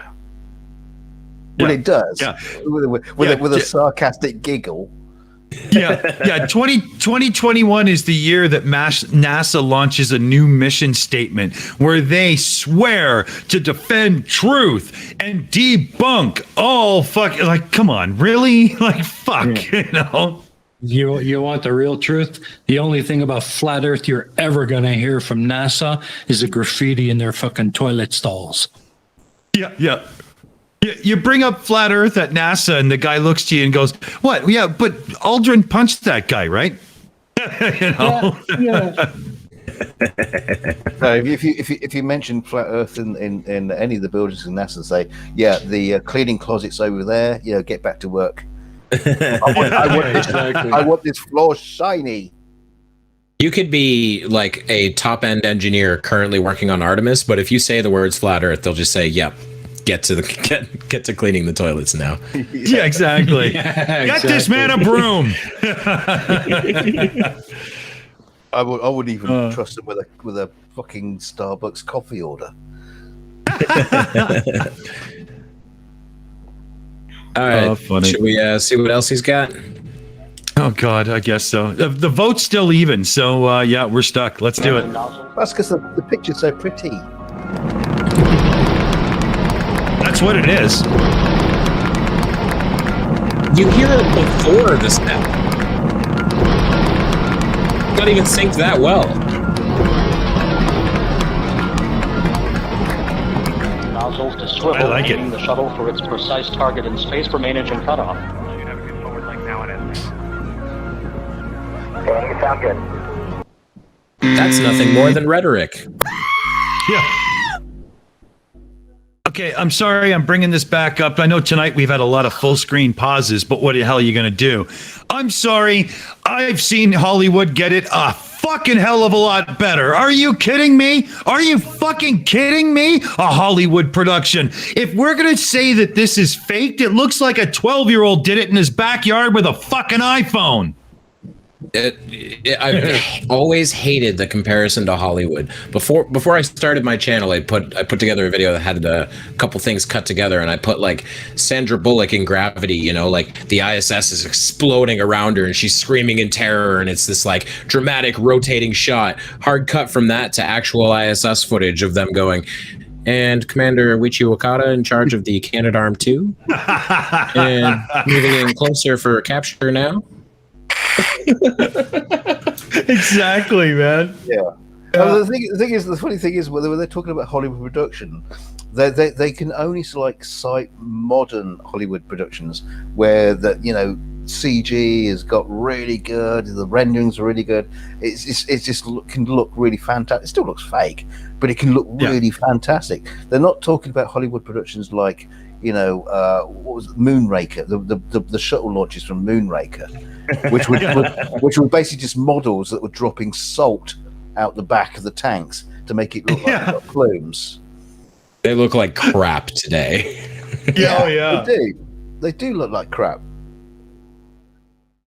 S10: Well, it does. Yeah. With a sarcastic giggle.
S1: Yeah. 2021 is the year that NASA launches a new mission statement where they swear to defend truth and debunk all fuck. Like, come on, really? Like, fuck,
S3: You want the real truth? The only thing about flat Earth you're ever gonna hear from NASA is a graffiti in their fucking toilet stalls.
S1: Yeah. You bring up flat Earth at NASA, and the guy looks to you and goes, "What? Yeah, but Aldrin punched that guy, right?"
S10: Yeah. No, if you mention flat Earth in any of the buildings in NASA, say, "Yeah, the cleaning closet's over there. Get back to work." I want this floor shiny.
S2: You could be like a top-end engineer currently working on Artemis, but if you say the words flat Earth, they'll just say, "Yep, get to cleaning the toilets now."
S1: Yeah, exactly. Get this man a broom.
S10: I would even trust him with a fucking Starbucks coffee order.
S2: All right,
S1: funny.
S2: Should we see what else he's got?
S1: Oh God, I guess so. The vote's still even, so yeah, we're stuck. Let's do it.
S10: That's because the picture's so pretty.
S1: That's That's what it is.
S2: You hear it before the snap. Not even synced that well.
S14: Nozzles to swivel,
S1: I like
S14: aiming
S1: it.
S14: the shuttle for its precise target in space for main engine cutoff.
S18: Sound good.
S2: That's nothing more than rhetoric.
S1: Yeah. Okay, I'm sorry I'm bringing this back up. I know tonight we've had a lot of full screen pauses, but what the hell are you going to do? I'm sorry. I've seen Hollywood get it a fucking hell of a lot better. Are you kidding me? Are you fucking kidding me? A Hollywood production. If we're going to say that this is faked, it looks like a 12-year-old did it in his backyard with a fucking iPhone.
S2: I've always hated the comparison to Hollywood. Before I started my channel, I put together a video that had a couple things cut together, and I put like Sandra Bullock in Gravity. You know, like the ISS is exploding around her, and she's screaming in terror, and it's this like dramatic rotating shot. Hard cut from that to actual ISS footage of them going. And Commander Wichi Wakata in charge of the Canadarm2, and moving in closer for capture now.
S1: Exactly, man.
S10: Yeah. Well, the funny thing is, when they're talking about Hollywood production, they can only cite modern Hollywood productions where CG has got really good, the renderings are really good. Can look really fantastic. It still looks fake, but it can look really fantastic. They're not talking about Hollywood productions like what was it, Moonraker, the shuttle launches from Moonraker, which were basically just models that were dropping salt out the back of the tanks to make it look like they've got plumes.
S2: They look like crap today.
S1: Yeah,
S10: they do look like crap.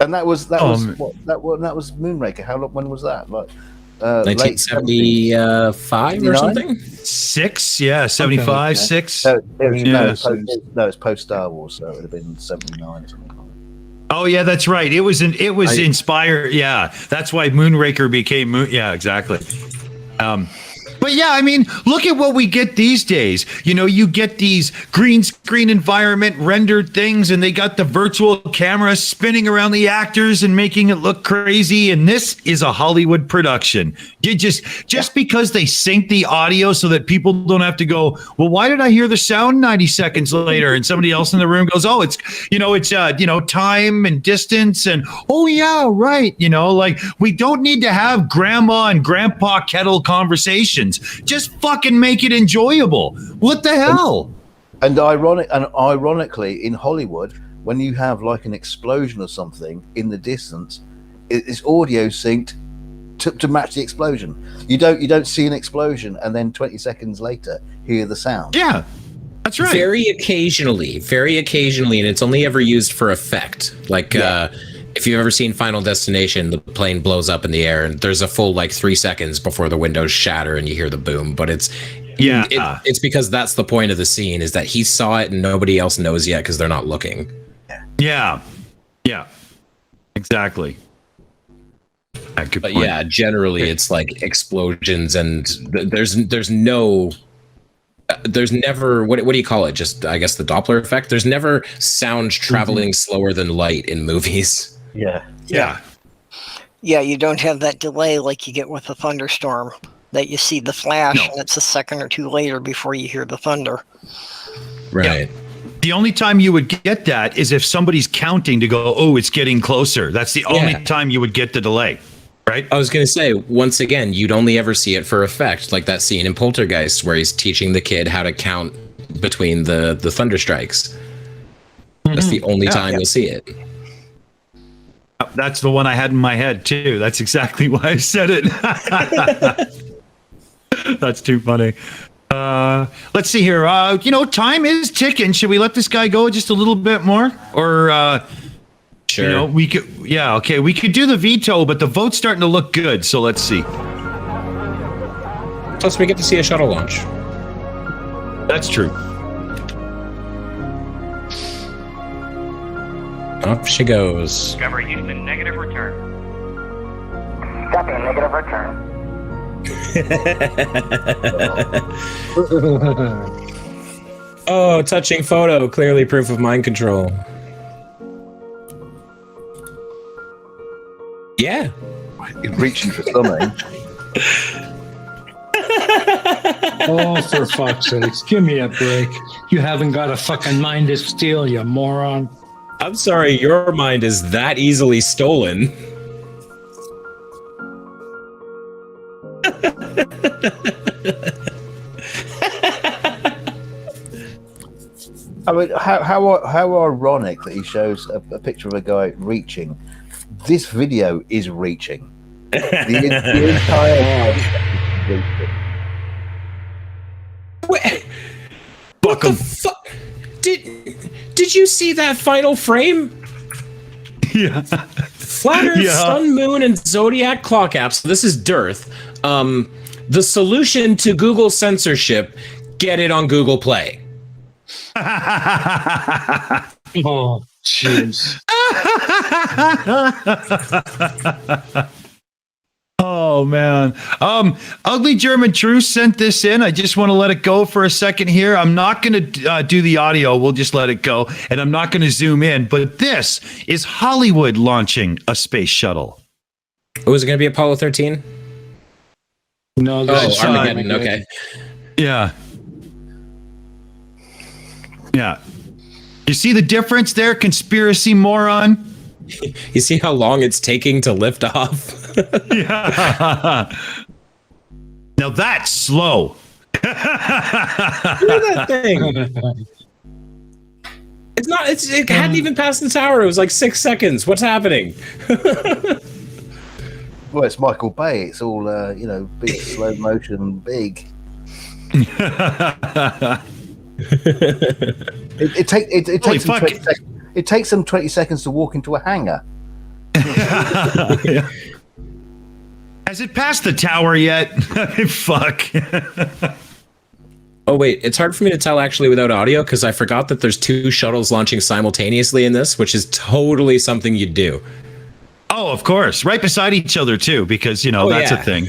S10: And that was Moonraker. When was that? Like
S2: 1975 or something?
S1: 75, 6.
S10: No, it's post Star Wars, so it would have been 79 or something.
S1: Oh yeah, that's right. It was inspired. Yeah, that's why Moonraker became Moon. Yeah, exactly. But yeah, I mean, look at what we get these days. You get these green screen environment rendered things, and they got the virtual camera spinning around the actors and making it look crazy. And this is a Hollywood production. You just because they sync the audio so that people don't have to go, well, why did I hear the sound 90 seconds later? And somebody else in the room goes, oh, it's time and distance, and oh yeah, right. Like we don't need to have grandma and grandpa kettle conversations. Just fucking make it enjoyable. What the hell?
S10: And ironically, in Hollywood, when you have like an explosion or something in the distance, it's audio synced to match the explosion. You don't see an explosion and then 20 seconds later hear the sound.
S1: Yeah, that's right.
S2: Very occasionally, and it's only ever used for effect. Like if you've ever seen Final Destination, the plane blows up in the air and there's a full 3 seconds before the windows shatter and you hear the boom. But it's because that's the point of the scene, is that he saw it and nobody else knows yet because they're not looking.
S1: Yeah, exactly.
S2: But yeah, generally it's like explosions, and there's never what do you call it? Just I guess the Doppler effect. There's never sound traveling slower than light in movies.
S10: Yeah.
S4: You don't have that delay like you get with a thunderstorm, that you see the flash and it's a second or two later before you hear the thunder.
S2: Right.
S1: Yeah. The only time you would get that is if somebody's counting to go, oh, it's getting closer. That's the only time you would get the delay. Right.
S2: I was going to say, once again, you'd only ever see it for effect, like that scene in Poltergeist where he's teaching the kid how to count between the thunder strikes. That's the only time you'll see it.
S1: That's the one I had in my head too. That's exactly why I said it. That's too funny. Let's see here. Time is ticking. Should we let this guy go just a little bit more, or?
S2: Sure.
S1: We could. Yeah. Okay. We could do the veto, but the vote's starting to look good. So let's see.
S2: Plus, we get to see a shuttle launch.
S1: That's true.
S2: Off she goes.
S18: Discovery Houston, negative return. Copy, negative return.
S2: Oh, touching photo, clearly proof of mind control. Yeah.
S10: You're reaching for something.
S3: Oh, for fuck's sakes, give me a break. You haven't got a fucking mind of steel, you moron.
S2: I'm sorry, your mind is that easily stolen.
S10: I mean, how ironic that he shows a picture of a guy reaching. This video is reaching. The entire
S2: Wait, what the fuck? Did you see that final frame?
S1: Yeah.
S2: Flat Earth, Sun, Moon, and Zodiac clock apps. This is Dearth. The solution to Google censorship: get it on Google Play.
S3: Oh, jeez.
S1: Oh man. Ugly German Truce sent this in. I just want to let it go for a second here. I'm not going to do the audio. We'll just let it go, and I'm not going to zoom in. But this is Hollywood launching a space shuttle.
S2: Oh, is it going to be Apollo 13?
S3: No, that's
S2: Armageddon. Okay.
S1: Yeah. Yeah. You see the difference there, conspiracy moron?
S2: You see how long it's taking to lift off?
S1: Yeah. Now that's slow.
S2: Look at that thing. It's not. It hadn't even passed the tower. It was like 6 seconds. What's happening?
S10: Well, it's Michael Bay. It's all big slow motion, big. It takes them 20 seconds. It takes them 20 seconds to walk into a hangar.
S1: Yeah. Has it passed the tower yet? Fuck.
S2: Oh, wait. It's hard for me to tell actually without audio because I forgot that there's 2 shuttles launching simultaneously in this, which is totally something you'd do.
S1: Oh, of course. Right beside each other, too, because, that's a thing.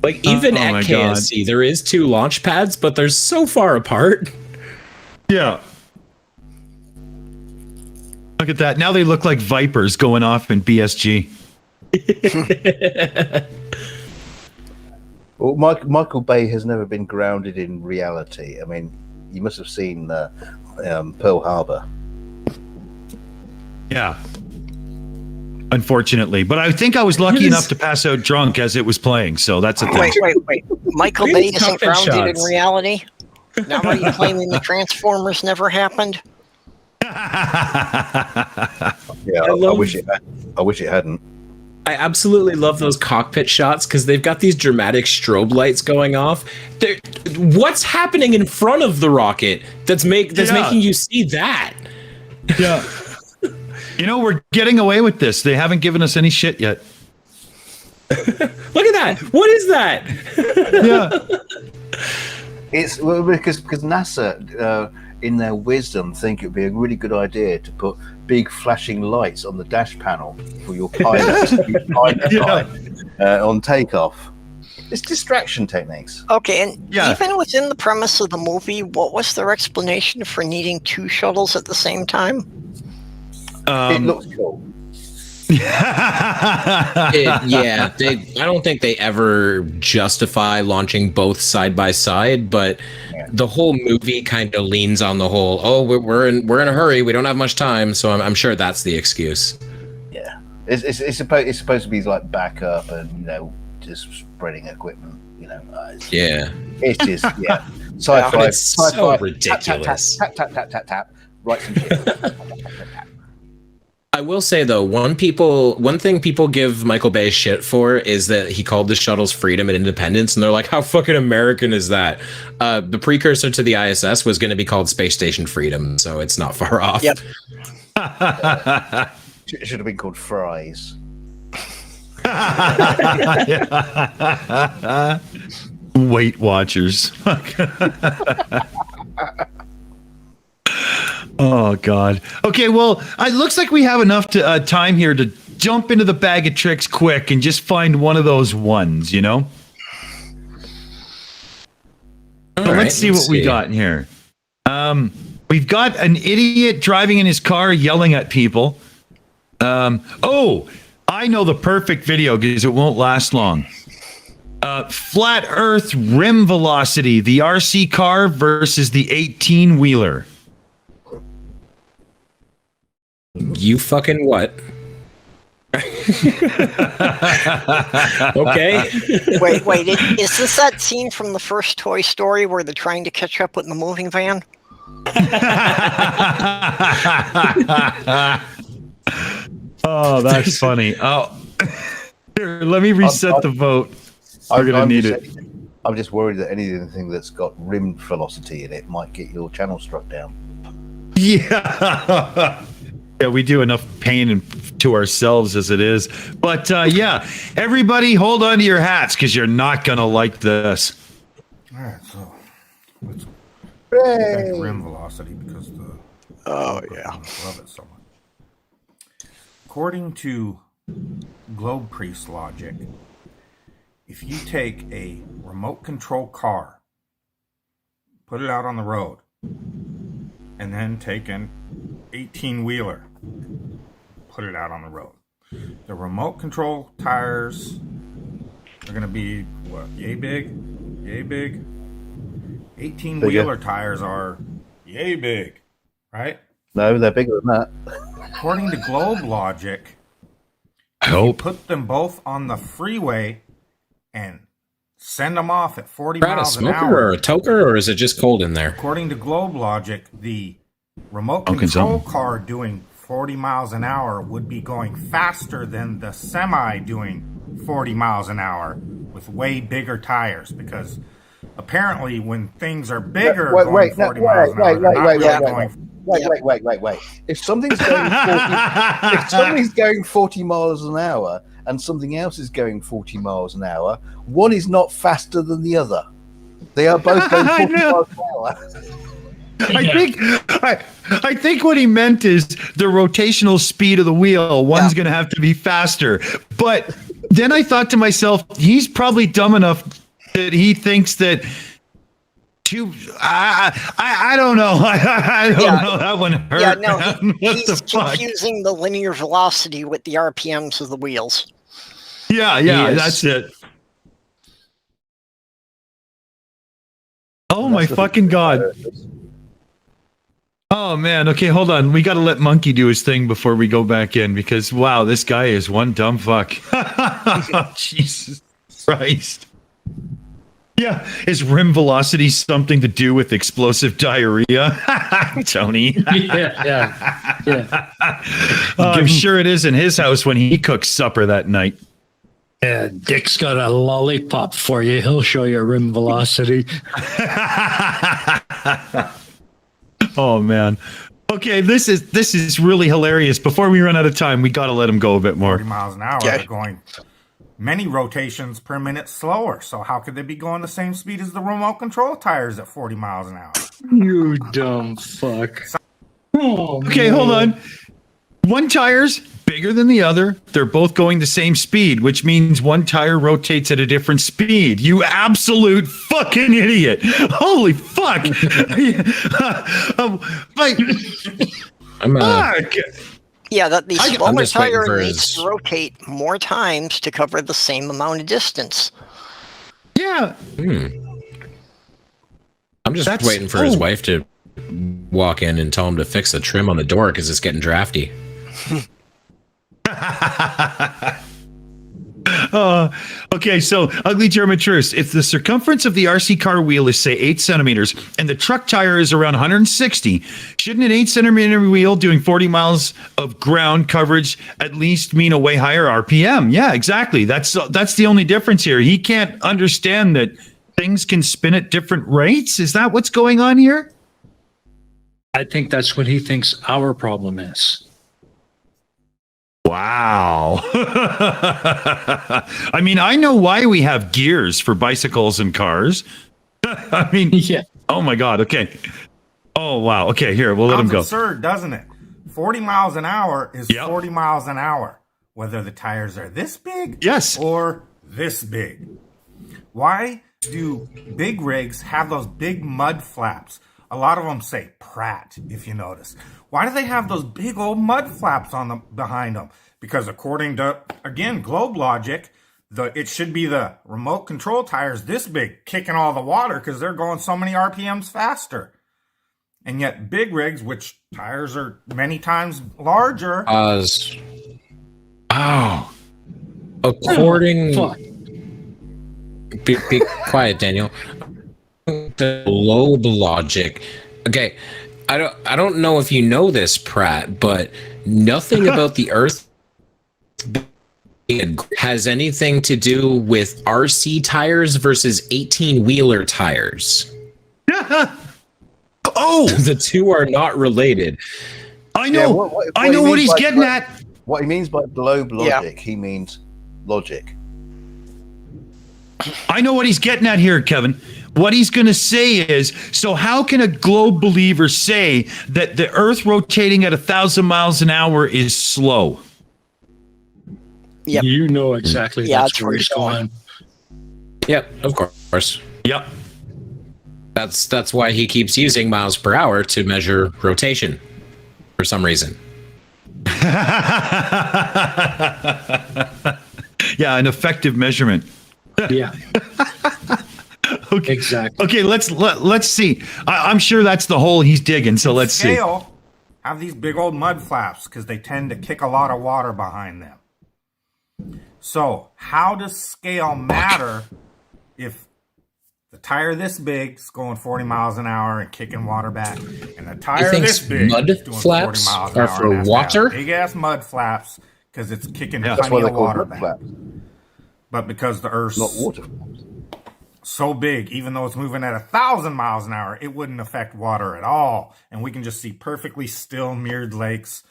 S2: Like, even at KSC, there is 2 launch pads, but they're so far apart.
S1: Yeah. Look at that. Now they look like Vipers going off in BSG.
S10: Well, Michael Bay has never been grounded in reality. I mean, you must have seen Pearl Harbor.
S1: Yeah. Unfortunately. But I think I was lucky enough to pass out drunk as it was playing, so that's a thing.
S4: Wait. Michael Bay isn't grounded in reality? Now are you claiming the Transformers never happened?
S10: Yeah, I wish it hadn't.
S2: I absolutely love those cockpit shots because they've got these dramatic strobe lights going off. What's happening in front of the rocket that's making you see that?
S1: Yeah. We're getting away with this. They haven't given us any shit yet.
S2: Look at that. What is that?
S10: Yeah. It's because NASA, in their wisdom, think it would be a really good idea to put big flashing lights on the dash panel for your pilots on takeoff. It's distraction techniques.
S4: Okay, and even within the premise of the movie, what was their explanation for needing 2 shuttles at the same time?
S10: It looks cool.
S2: I don't think they ever justify launching both side by side, but the whole movie kind of leans on the whole. Oh, we're in a hurry. We don't have much time, so I'm sure that's the excuse.
S10: Yeah, it's supposed to be like backup and just spreading equipment. It's just sci-fi.
S2: It's so ridiculous.
S10: Tap. Write some shit.
S2: I will say though, one thing people give Michael Bay shit for is that he called the shuttles freedom and independence, and they're like, how fucking American is that? The precursor to the ISS was going to be called Space Station Freedom, so it's not far off.
S4: Yep.
S10: It should have been called Fries.
S1: Weight Watchers. Oh God. Okay, well, it looks like we have enough time here to jump into the bag of tricks quick and just find one of those ones, let's see what we got here. We've got an idiot driving in his car yelling at people. Oh, I know the perfect video because it won't last long. Flat Earth rim velocity, the RC car versus the 18-wheeler.
S2: You fucking what? Okay.
S4: Wait. Is this that scene from the first Toy Story where they're trying to catch up with the moving van?
S1: Oh, that's funny. Oh, here, let me reset the vote. We're gonna need it.
S10: I'm just worried that anything that's got rim velocity in it might get your channel struck down.
S1: Yeah. Yeah, we do enough pain to ourselves as it is. But yeah, everybody hold on to your hats because you're not going to like this.
S19: All right, so let's check rim velocity because I love it so much. According to Globe Priest logic, if you take a remote control car, put it out on the road, and then take an 18-wheeler, put it out on the road, the remote control tires are going to be, what, yay big? 18-wheeler tires are yay big, right?
S10: No, they're bigger than that.
S19: According to Globe logic,
S1: you
S19: put them both on the freeway and send them off at 40
S2: Got
S19: miles
S2: a
S19: an
S2: smoker
S19: hour.
S2: or a toker, or is it just cold in there?
S19: According to Globe logic, the remote
S2: Dunkin'
S19: control
S2: something.
S19: car doing 40 miles an hour would be going faster than the semi doing 40 miles an hour with way bigger tires, because apparently when things are bigger going 40 miles an hour, they're not really going.
S10: Wait. If something's going 40, if something's going 40 miles an hour and something else is going 40 miles an hour, one is not faster than the other. They are both going 40 miles an hour.
S1: I think what he meant is the rotational speed of the wheel. One's going to have to be faster. But then I thought to myself, he's probably dumb enough that he thinks that I don't know. I don't know. That one hurt.
S4: Yeah, no,
S1: What
S4: he's
S1: the fuck?
S4: confusing the linear velocity with the RPMs of the wheels.
S1: Yeah, that's it. Oh my fucking God. Oh man, okay, hold on. We got to let Monkey do his thing before we go back in because wow, this guy is one dumb fuck. Jesus Christ. Yeah, is rim velocity something to do with explosive diarrhea? Tony.
S3: Yeah.
S1: I'm sure it is in his house when he cooks supper that night.
S3: Yeah, Dick's got a lollipop for you. He'll show you rim velocity.
S1: Oh man. Okay, this is really hilarious. Before we run out of time, we got to let him go a bit more.
S19: 40 miles an hour, they're going many rotations per minute slower. So how could they be going the same speed as the remote control tires at 40 miles an hour?
S3: You dumb fuck. Oh,
S1: okay, hold on. One tire's bigger than the other. They're both going the same speed, which means one tire rotates at a different speed. You absolute fucking idiot. Holy fuck.
S4: Yeah, that the
S2: I'm
S4: smaller
S2: just waiting
S4: tire
S2: for
S4: needs
S2: his-
S4: to rotate more times to cover the same amount of distance.
S1: Yeah.
S2: I'm just waiting for his wife to walk in and tell him to fix the trim on the door because it's getting drafty.
S1: Okay, so ugly German truce. If the circumference of the RC car wheel is, say, 8 centimeters and the truck tire is around 160, shouldn't an 8-centimeter wheel doing 40 miles of ground coverage at least mean a way higher RPM? Yeah, exactly. That's the only difference here. He can't understand that things can spin at different rates. Is that what's going on here?
S3: I think that's what he thinks our problem is.
S1: Wow. I mean, I know why we have gears for bicycles and cars. I mean,
S3: yeah.
S1: Oh my God. Okay. Oh, wow. Okay, here, we'll let him go.
S19: Absurd, doesn't it? 40 miles an hour is 40 miles an hour, whether the tires are this big
S1: yes,
S19: or this big. Why do big rigs have those big mud flaps? A lot of them say Pratt, if you notice. Why do they have those big old mud flaps on them behind them? Because according to, again, globe logic, it should be the remote control tires this big kicking all the water because they're going so many RPMs faster. And yet big rigs, which tires are many times larger.
S2: According... Be quiet, Daniel. The globe logic. Okay, I don't know if you know this, Pratt, but nothing about the Earth has anything to do with RC tires versus 18-wheeler tires.
S1: Oh,
S2: the two are not related.
S1: I know. I know what he's getting at.
S10: What he means by globe logic, he means logic.
S1: I know what he's getting at here, Kevin. What he's going to say is, so how can a globe believer say that the Earth rotating at 1,000 miles an hour is slow?
S3: Yep. You know exactly that's where he's going.
S2: Yep, of course.
S1: Yep.
S2: That's why he keeps using miles per hour to measure rotation for some reason.
S1: Yeah, an effective measurement.
S3: Yeah.
S1: Okay.
S3: Exactly.
S1: Okay, let's see. I'm sure that's the hole he's digging. So let's see.
S19: Scale have these big old mud flaps because they tend to kick a lot of water behind them. So how does scale matter if the tire this big is going 40 miles an hour and kicking water back, and the tire this big
S2: mud
S19: is doing
S2: flaps
S19: 40 miles an
S2: are
S19: hour?
S2: for water?
S19: Big ass mud flaps because it's kicking
S10: That's
S19: plenty
S10: why they're
S19: of
S10: called
S19: water
S10: mud
S19: back.
S10: flaps.
S19: But because the Earth's
S10: not water flaps.
S19: So big, even though it's moving at 1,000 miles an hour, it wouldn't affect water at all. And we can just see perfectly still mirrored lakes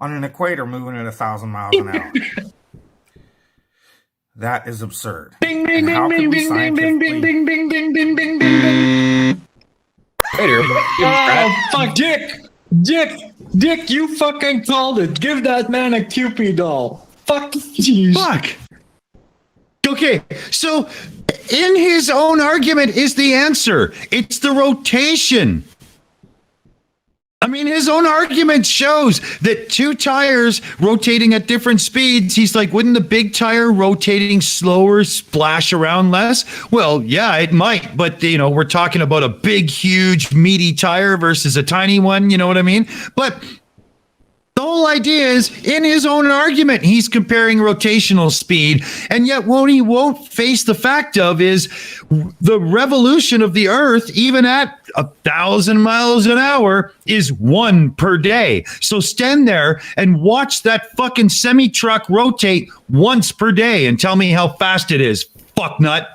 S19: on an equator moving at 1,000 miles an hour. That is absurd.
S3: Ding, ding, ding, ding, ding, ding, ding, ding, ding, ding, ding, ding, ding, ding. Oh, fuck, Dick, you fucking called it. Give that man a Cupid doll. Fuck, jeez.
S1: Fuck. Okay, so in his own argument is the answer. It's the rotation. I mean, his own argument shows that two tires rotating at different speeds. He's like, wouldn't the big tire rotating slower splash around less? Well, yeah, it might. But, we're talking about a big, huge, meaty tire versus a tiny one. You know what I mean? But the whole idea is, in his own argument, he's comparing rotational speed, and yet what he won't face the fact of is the revolution of the Earth, even at 1,000 miles an hour, is 1 per day. So stand there and watch that fucking semi-truck rotate once per day and tell me how fast it is, fucknut.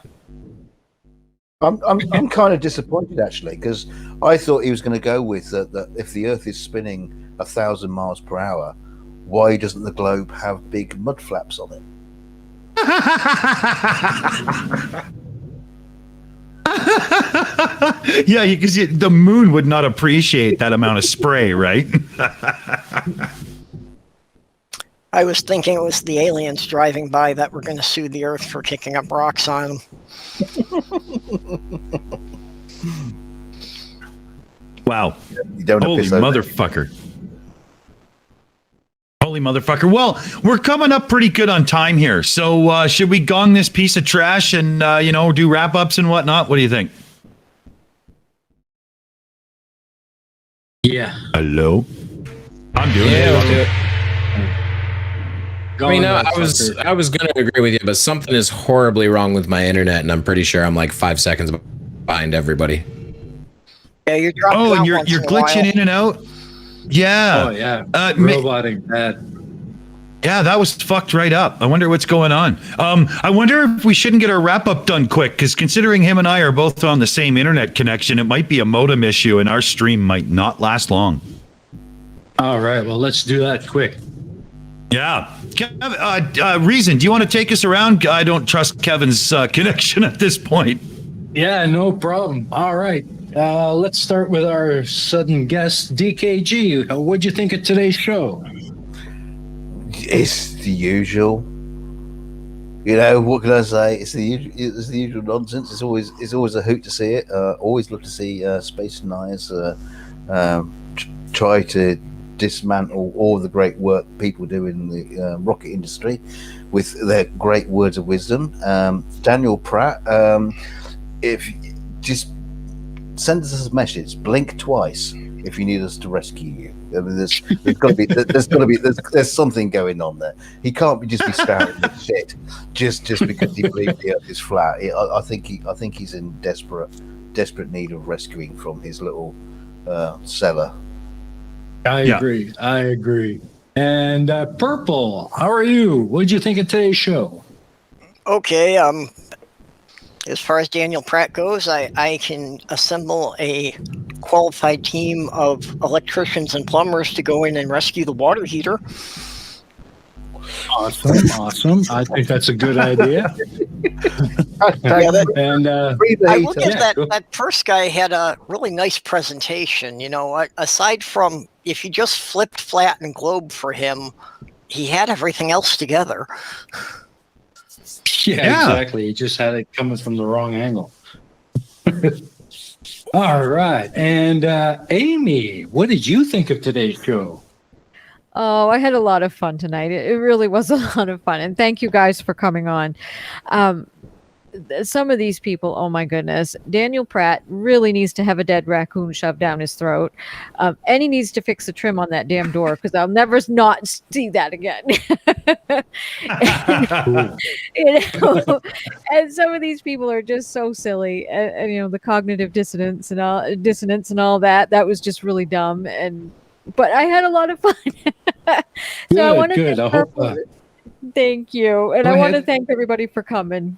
S10: I'm kind of disappointed, actually, because I thought he was going to go with that if the Earth is spinning 1,000 miles per hour, why doesn't the globe have big mud flaps on it?
S1: Yeah, because the moon would not appreciate that amount of spray, right?
S4: I was thinking it was the aliens driving by that were going to sue the Earth for kicking up rocks on them.
S1: Wow.
S10: Holy
S1: motherfucker. Holy motherfucker. Well, we're coming up pretty good on time here. So should we gong this piece of trash and, do wrap-ups and whatnot? What do you think?
S3: Yeah.
S1: Hello? I'm doing it.
S2: I'll do it. I was going to agree with you, but something is horribly wrong with my internet, and I'm pretty sure I'm like 5 seconds behind everybody.
S4: Yeah, you're dropping out
S1: and you're
S4: once in a
S1: glitching
S4: while.
S1: in and out? Yeah.
S3: Oh, yeah. Roboting bad.
S1: Yeah, that was fucked right up. I wonder what's going on. I wonder if we shouldn't get our wrap-up done quick, because considering him and I are both on the same internet connection, it might be a modem issue, and our stream might not last long.
S3: All right, well, let's do that quick.
S1: Yeah. Reason, do you want to take us around? I don't trust Kevin's connection at this point.
S3: Yeah, no problem. All right. Let's start with our sudden guest, DKG. What'd you think of today's show?
S10: It's the usual. You know, what can I say? It's the usual nonsense. It's always a hoot to see it. Always love to see Space Deniers try to dismantle all the great work people do in the rocket industry with their great words of wisdom. Daniel Pratt, if just send us a message, blink twice if you need us to rescue you. I mean, there's something going on there. He can't be spouting the shit just because he believes the Earth is flat. I think he's in desperate need of rescuing from his little cellar.
S3: I agree. And Purple, how are you? What did you think of today's show?
S4: Okay, as far as Daniel Pratt goes, I can assemble a qualified team of electricians and plumbers to go in and rescue the water heater.
S3: Awesome. I think that's a good idea.
S4: I look at that first guy had a really nice presentation. You know, aside from if you just flipped flat and globe for him, he had everything else together.
S3: Yeah, exactly. He just had it coming from the wrong angle. All right. And Aimee, what did you think of today's show?
S5: Oh, I had a lot of fun tonight. It really was a lot of fun. And thank you guys for coming on. Some of these people, oh my goodness. Daniel Pratt really needs to have a dead raccoon shoved down his throat. And he needs to fix the trim on that damn door because I'll never not see that again. And some of these people are just so silly. And you know, the cognitive dissonance and all that. That was just really dumb. But I had a lot of fun. So I want to thank you. And I want to thank everybody for coming.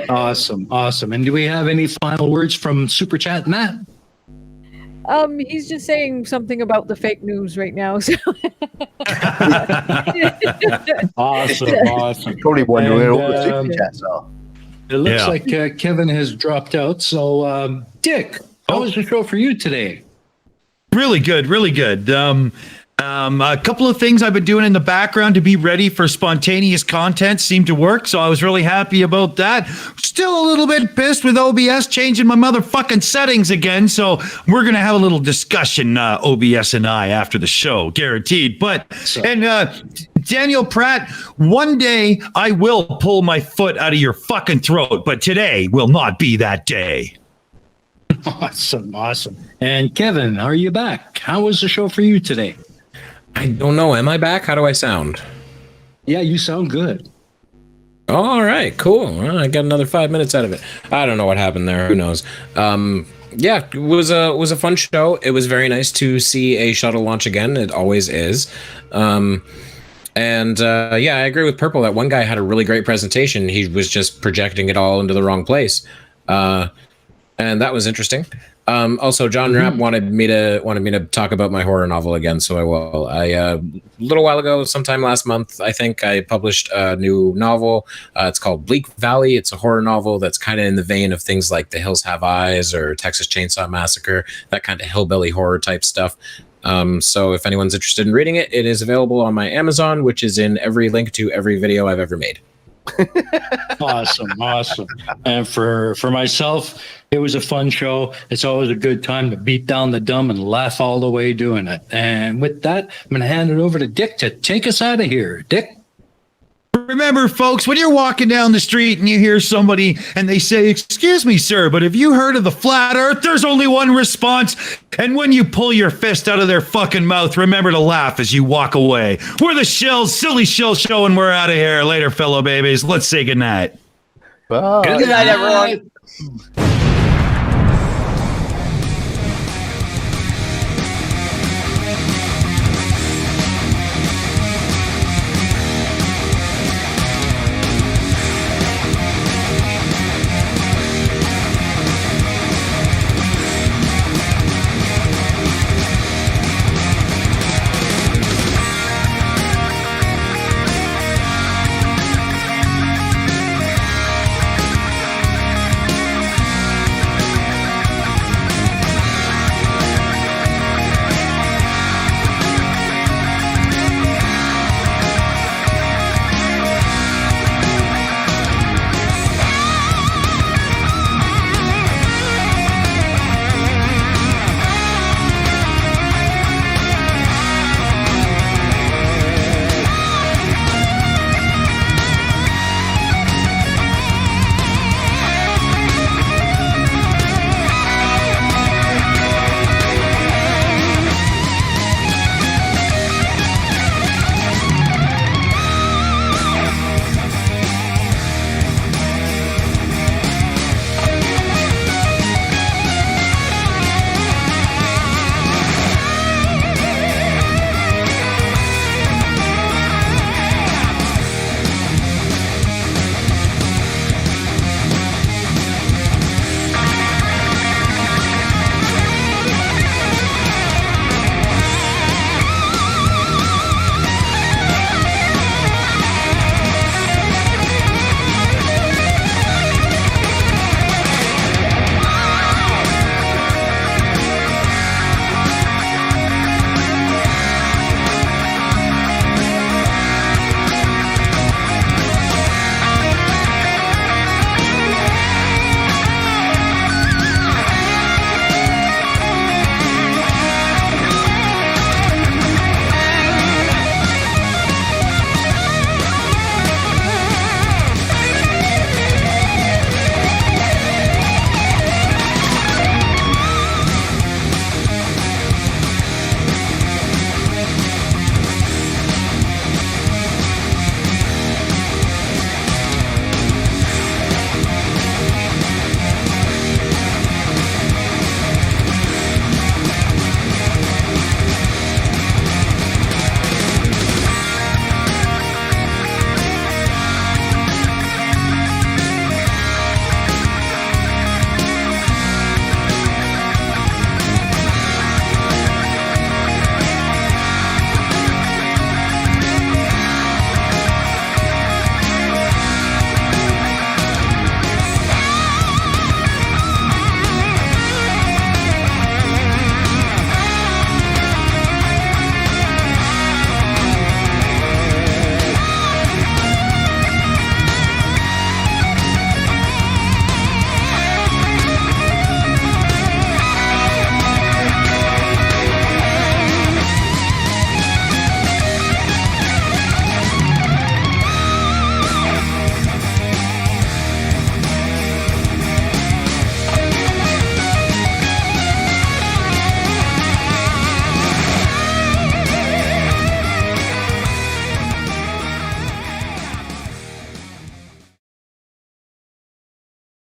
S3: Awesome. And do we have any final words from Super Chat Matt?
S5: He's just saying something about the fake news right now. So.
S3: Awesome.
S10: Probably wondering where all the Super Chats are.
S3: It looks like Kevin has dropped out. So, Dick, how was the show for you today?
S1: Really good. A couple of things I've been doing in the background to be ready for spontaneous content seemed to work, so I was really happy about that. Still a little bit pissed with OBS changing my motherfucking settings again, so we're going to have a little discussion, OBS and I, after the show, guaranteed. Daniel Pratt, one day I will pull my foot out of your fucking throat, but today will not be that day.
S3: Awesome. And Kevin, are you back? How was the show for you today?
S2: I don't know. Am I back? How do I sound?
S3: Yeah, you sound good.
S2: All right, cool. Well, I got another 5 minutes out of it. I don't know what happened there. Who knows? Yeah, it was a fun show. It was very nice to see a shuttle launch again. It always is. Yeah, I agree with Purple that one guy had a really great presentation. He was just projecting it all into the wrong place. And that was interesting. Also, John Rapp wanted me to talk about my horror novel again, so I will. A little while ago, sometime last month, I think I published a new novel. It's called Bleak Valley. It's a horror novel that's kind of in the vein of things like The Hills Have Eyes or Texas Chainsaw Massacre, that kind of hillbilly horror type stuff. So if anyone's interested in reading it, it is available on my Amazon, which is in every link to every video I've ever made.
S3: Awesome. And for myself, it was a fun show. It's always a good time to beat down the dumb and laugh all the way doing it. And with that, I'm going to hand it over to Dick to take us out of here. Dick?
S1: Remember, folks, when you're walking down the street and you hear somebody and they say, "Excuse me, sir, but have you heard of the flat earth?" There's only one response. And when you pull your fist out of their fucking mouth, remember to laugh as you walk away. We're the Shills, Silly Shill Show, and we're out of here. Later, fellow babies. Let's say goodnight.
S10: Bye.
S4: Good night, everyone.